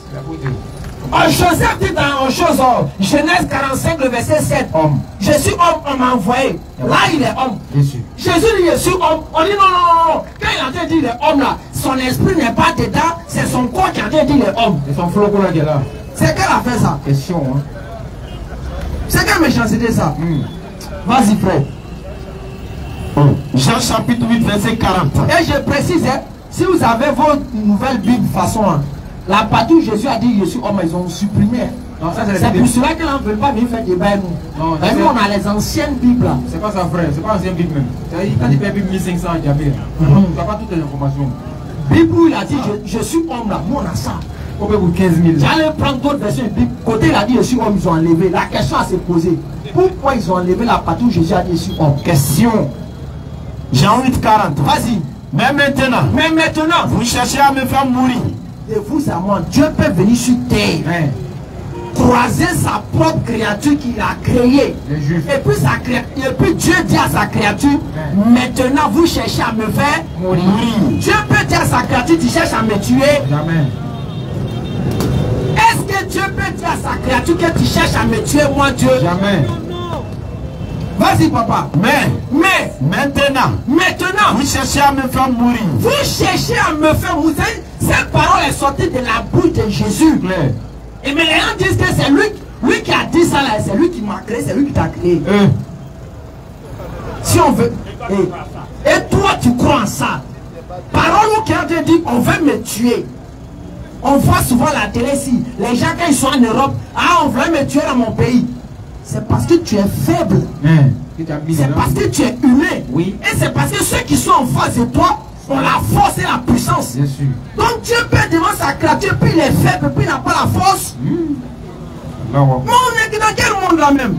Joseph dit dans Genèse 45, le verset 7. Je suis homme, on m'a envoyé. Là, il est homme. Jésus dit je suis homme. On dit non. Quand il a en train de dire il est homme là, son esprit n'est pas dedans, c'est son corps qui a en train de dire il est homme. C'est son flot qui est là. C'est qu'elle a fait ça. Question. C'est quelle méchanceté ça? Vas-y frère. Jean chapitre 8 verset 40. Et je précise, si vous avez vos nouvelles Bibles façon, la partie où Jésus a dit je suis homme, ils ont supprimé. C'est pour cela qu'ils n'en veulent pas venir faire débat nous. Nous on a les anciennes Bibles là. C'est pas ça frère, c'est pas l'ancienne Bible même. Quand tu fais Bible 1500 tu n'as pas toutes les informations. Bible où il a dit je suis homme là, nous on a ça. Pour 15 000. J'allais prendre d'autres versions. Côté il a dit je suis homme, ils ont enlevé. La question à se poser, pourquoi ils ont enlevé la partie où Jésus a dit je suis homme? Question. Jean 8, 40. Vas-y. Mais maintenant, vous cherchez à me faire mourir. De vous à moi, Dieu peut venir sur terre, croiser sa propre créature qu'il a créée. Et puis Dieu dit à sa créature, maintenant vous cherchez à me faire mourir. Dieu peut dire à sa créature, tu cherches à me tuer. Jamais. Est-ce que Dieu peut dire à sa créature que tu cherches à me tuer, moi Dieu? Jamais. Vas-y papa. Mais maintenant, vous cherchez à me faire mourir. Vous cherchez à me faire mourir. Cette parole est sortie de la bouche de Jésus. Et mais les gens disent que c'est lui qui a dit ça là, c'est lui qui m'a créé, c'est lui qui t'a créé. Si on veut. Et toi tu crois en ça. Parole qui a dit on veut me tuer. On voit souvent la télé ici. Les gens quand ils sont en Europe, on veut me tuer dans mon pays. C'est parce que tu es faible. C'est parce que tu es humain. Et c'est parce que ceux qui sont en face de toi ont la force et la puissance. Donc Dieu peut devant sa créature, puis il est faible, puis il n'a pas la force. Mais on est dans quel monde là même?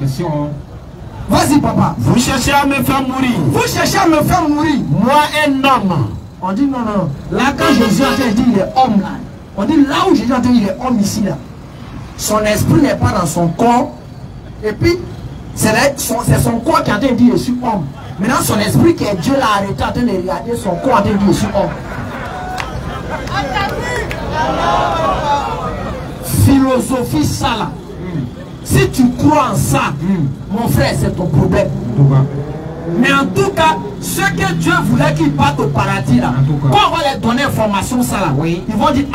Vas-y papa. Vous cherchez à me faire mourir. Vous cherchez à me faire mourir. Moi un homme. On dit non. Là quand Jésus a dit il est homme là. On dit là où Jésus a dit il est homme ici là. Son esprit n'est pas dans son corps. Et puis, c'est son corps qui a dit je suis homme. Maintenant, son esprit qui est Dieu l'a arrêté en train de regarder son corps en train de dire je suis homme. Philosophie ça là. Si tu crois en ça, mon frère, c'est ton problème. Mais en tout cas, ce que Dieu voulait qu'ils partent au paradis là, quand on va leur donner information ça là, ils vont dire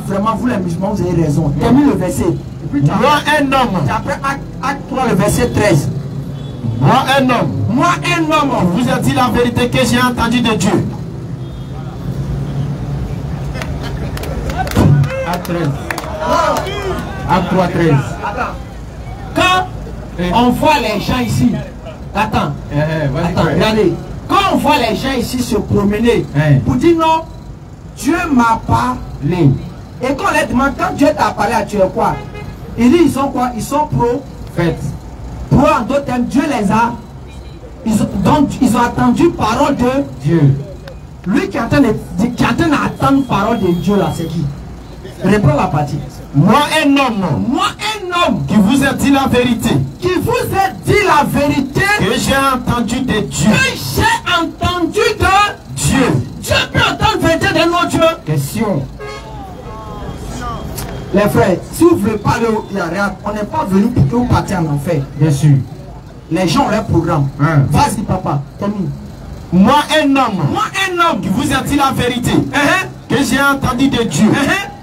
vraiment vous les musulmans vous avez raison. Termine le verset. Moi un homme. Après acte 3, le verset 13. Moi un homme. Moi un homme. Vous a dit la vérité que j'ai entendue de Dieu. Acte 13. Acte 3, 13. Quand on voit les gens ici, attends, regardez, quand on voit les gens ici se promener, pour dire non, Dieu m'a parlé. Et quand on les demande, quand Dieu t'a parlé, tu es quoi? Il dit, ils sont quoi? Ils sont prophètes. Pro en d'autres termes, Dieu les a. Ils ont attendu parole de Dieu. Lui qui est en train d'attendre parole de Dieu là, c'est qui? Reprends la partie. Moi un homme. Moi un homme. Qui vous a dit la vérité. Qui vous a dit la vérité. Que j'ai entendu de Dieu. Que j'ai entendu de Dieu. Dieu peut entendre la vérité d'un autre Dieu. Question. Les frères, si vous ne voulez pas aller au Yara, on n'est pas venu pour que vous partiez en enfer. Bien sûr. Les gens ont leur programme. Vas-y papa, termine. Moi un homme. Moi un homme. Qui vous a dit la vérité. Que j'ai entendu de Dieu.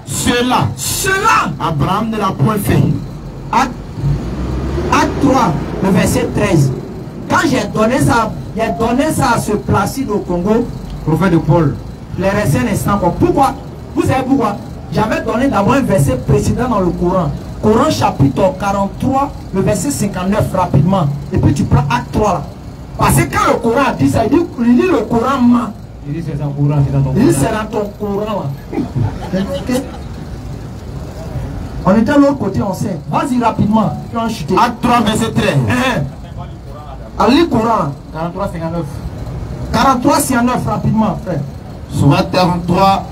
Cela. Abraham ne l'a point fait. Acte 3, le verset 13. Quand j'ai donné ça à ce Placide au Congo, prophète de Paul. Les restés un instant. Pourquoi? Vous savez pourquoi? J'avais donné d'abord un verset précédent dans le Coran. Coran chapitre 43, le verset 59 rapidement. Et puis tu prends acte 3 là. Parce que quand le Coran a dit ça, il dit le Coran ment. Il dit c'est dans ton Coran, c'est dans ton Coran. Il dit c'est dans ton Coran là. On était de l'autre côté, on sait. Vas-y rapidement. Acte 3, verset 13. Allez le Coran. 43, 59. 43, 59 rapidement, frère. Sourate 43,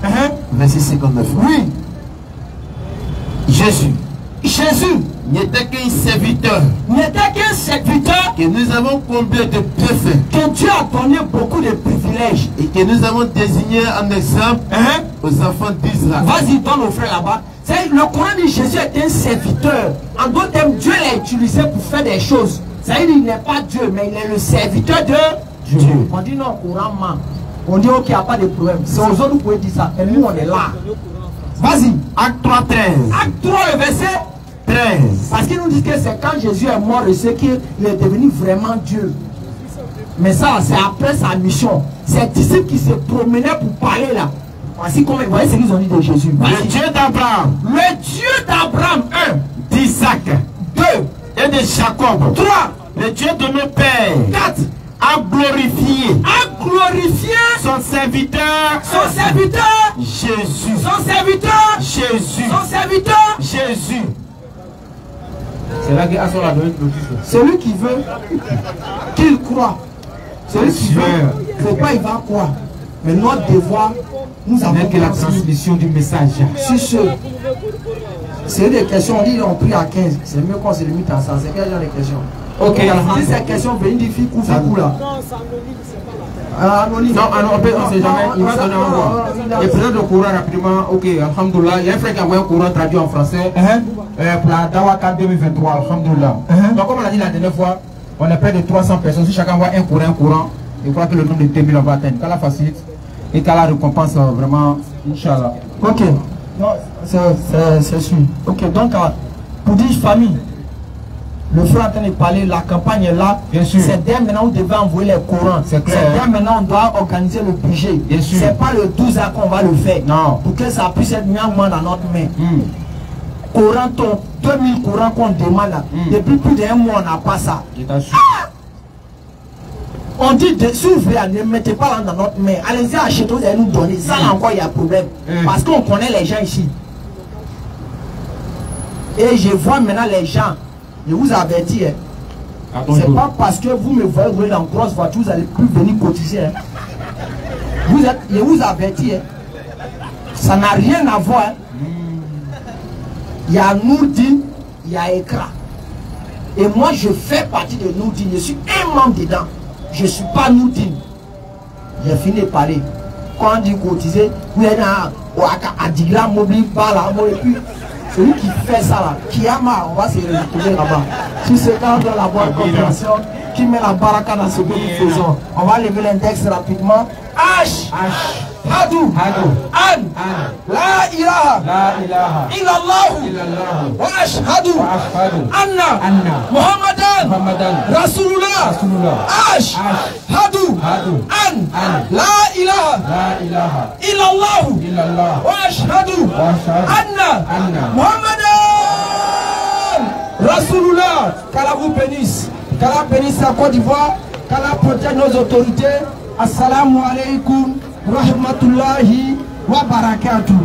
verset 59. Oui. Jésus n'était qu'un serviteur. Que nous avons comblé de bienfaits. Que Dieu a donné beaucoup de privilèges. Et que nous avons désigné un exemple aux enfants d'Israël. Vas-y, donne au frère là-bas. Le Coran dit Jésus est un serviteur. En d'autres termes, Dieu l'a utilisé pour faire des choses. C'est-à-dire qu'il n'est pas Dieu, mais il est le serviteur de Dieu. On dit non, Coran ment. On dit ok, il n'y a pas de problème. C'est aux autres, vous pouvez dire ça. Et nous, on est là. Vas-y. Acte 3, 13. Acte 3, le verset 13. Parce qu'ils nous disent que c'est quand Jésus est mort et c'est qu'il est devenu vraiment Dieu. Mais ça, c'est après sa mission. Ces disciples qui se promenaient pour parler là. Voici comment, vous voyez ce qu'ils ont dit de Jésus. Le Dieu d'Abraham. Le Dieu d'Abraham, 1. D'Isaac. 2. Et de Jacob. 3. Le Dieu de nos pères. 4. A glorifié son serviteur Jésus. Jésus. C'est là qu'il a son donné notice. Celui qui veut qu'il croit. Celui qui veut, c'est pas il va croire. Mais notre devoir, nous avons que la transmission du message. Si c'est des questions, on dit on prie à 15. C'est mieux qu'on se limite à ça. C'est quel genre de questions? Ok, si ces questions viennent du fil coup là. Anonyme. Non, on ne sait jamais. Il va donner un voix. Et présente le Coran rapidement. Ok, alhamdoulilah. Il y a un frère qui a envoyé un Coran traduit en français pour la Dawaka 2023. Alhamdoulilah. Donc, comme on l'a dit la dernière fois, on est près de 300 personnes. Si chacun envoie un Coran, je crois que le nombre de 2000 on va atteindre. Qu'Allah facilite et qu'Allah récompense vraiment, Inch'Allah. Ok. Non, c'est sûr. Ok, donc, pour dire famille. Le frère est en train de parler, la campagne est là. Bien sûr. C'est dès maintenant on devait envoyer les courants. C'est dès maintenant on doit organiser le budget. Bien sûr. C'est pas le 12 ans qu'on va le faire. Non. Pour que ça puisse être mis en main dans notre main. Courant, 2000 courants qu'on demande là. Depuis plus d'un mois, on n'a pas ça. On dit, si vous voulez, ne mettez pas là dans notre main. Allez-y acheter, vous allez nous donner. Ça là encore, il y a problème. Parce qu'on connaît les gens ici. Et je vois maintenant les gens. Je vous avertis, c'est pas parce que vous me voyez rouler dans une grosse voiture, vous n'allez plus venir cotiser. Je vous avertis, ça n'a rien à voir. Il y a Nourdine, il y a Ekra. Et moi, je fais partie de Nourdine. Je suis un membre dedans. Je ne suis pas Nourdine. J'ai fini de parler. Quand on dit cotiser, vous êtes à 10 grammes, mobile, et puis. Celui qui fait ça là, qui a marre, on va se retrouver là-bas. Si c'est quand on la bonne compréhension, qui met la baraka dans ce que nous faisons, on va lever l'index rapidement. H. ashhadu an la ilaha illallah wa ashhadu anna Muhammadan Rasulullah. Ashhadu an la ilaha illallah wa ashhadu anna Muhammadan Rasulullah. Qu'Allah vous bénisse. Qu'Allah bénisse la Côte d'Ivoire. Qu'Allah protège nos autorités. Assalamu alaikum rahmatullahi wa barakatuh.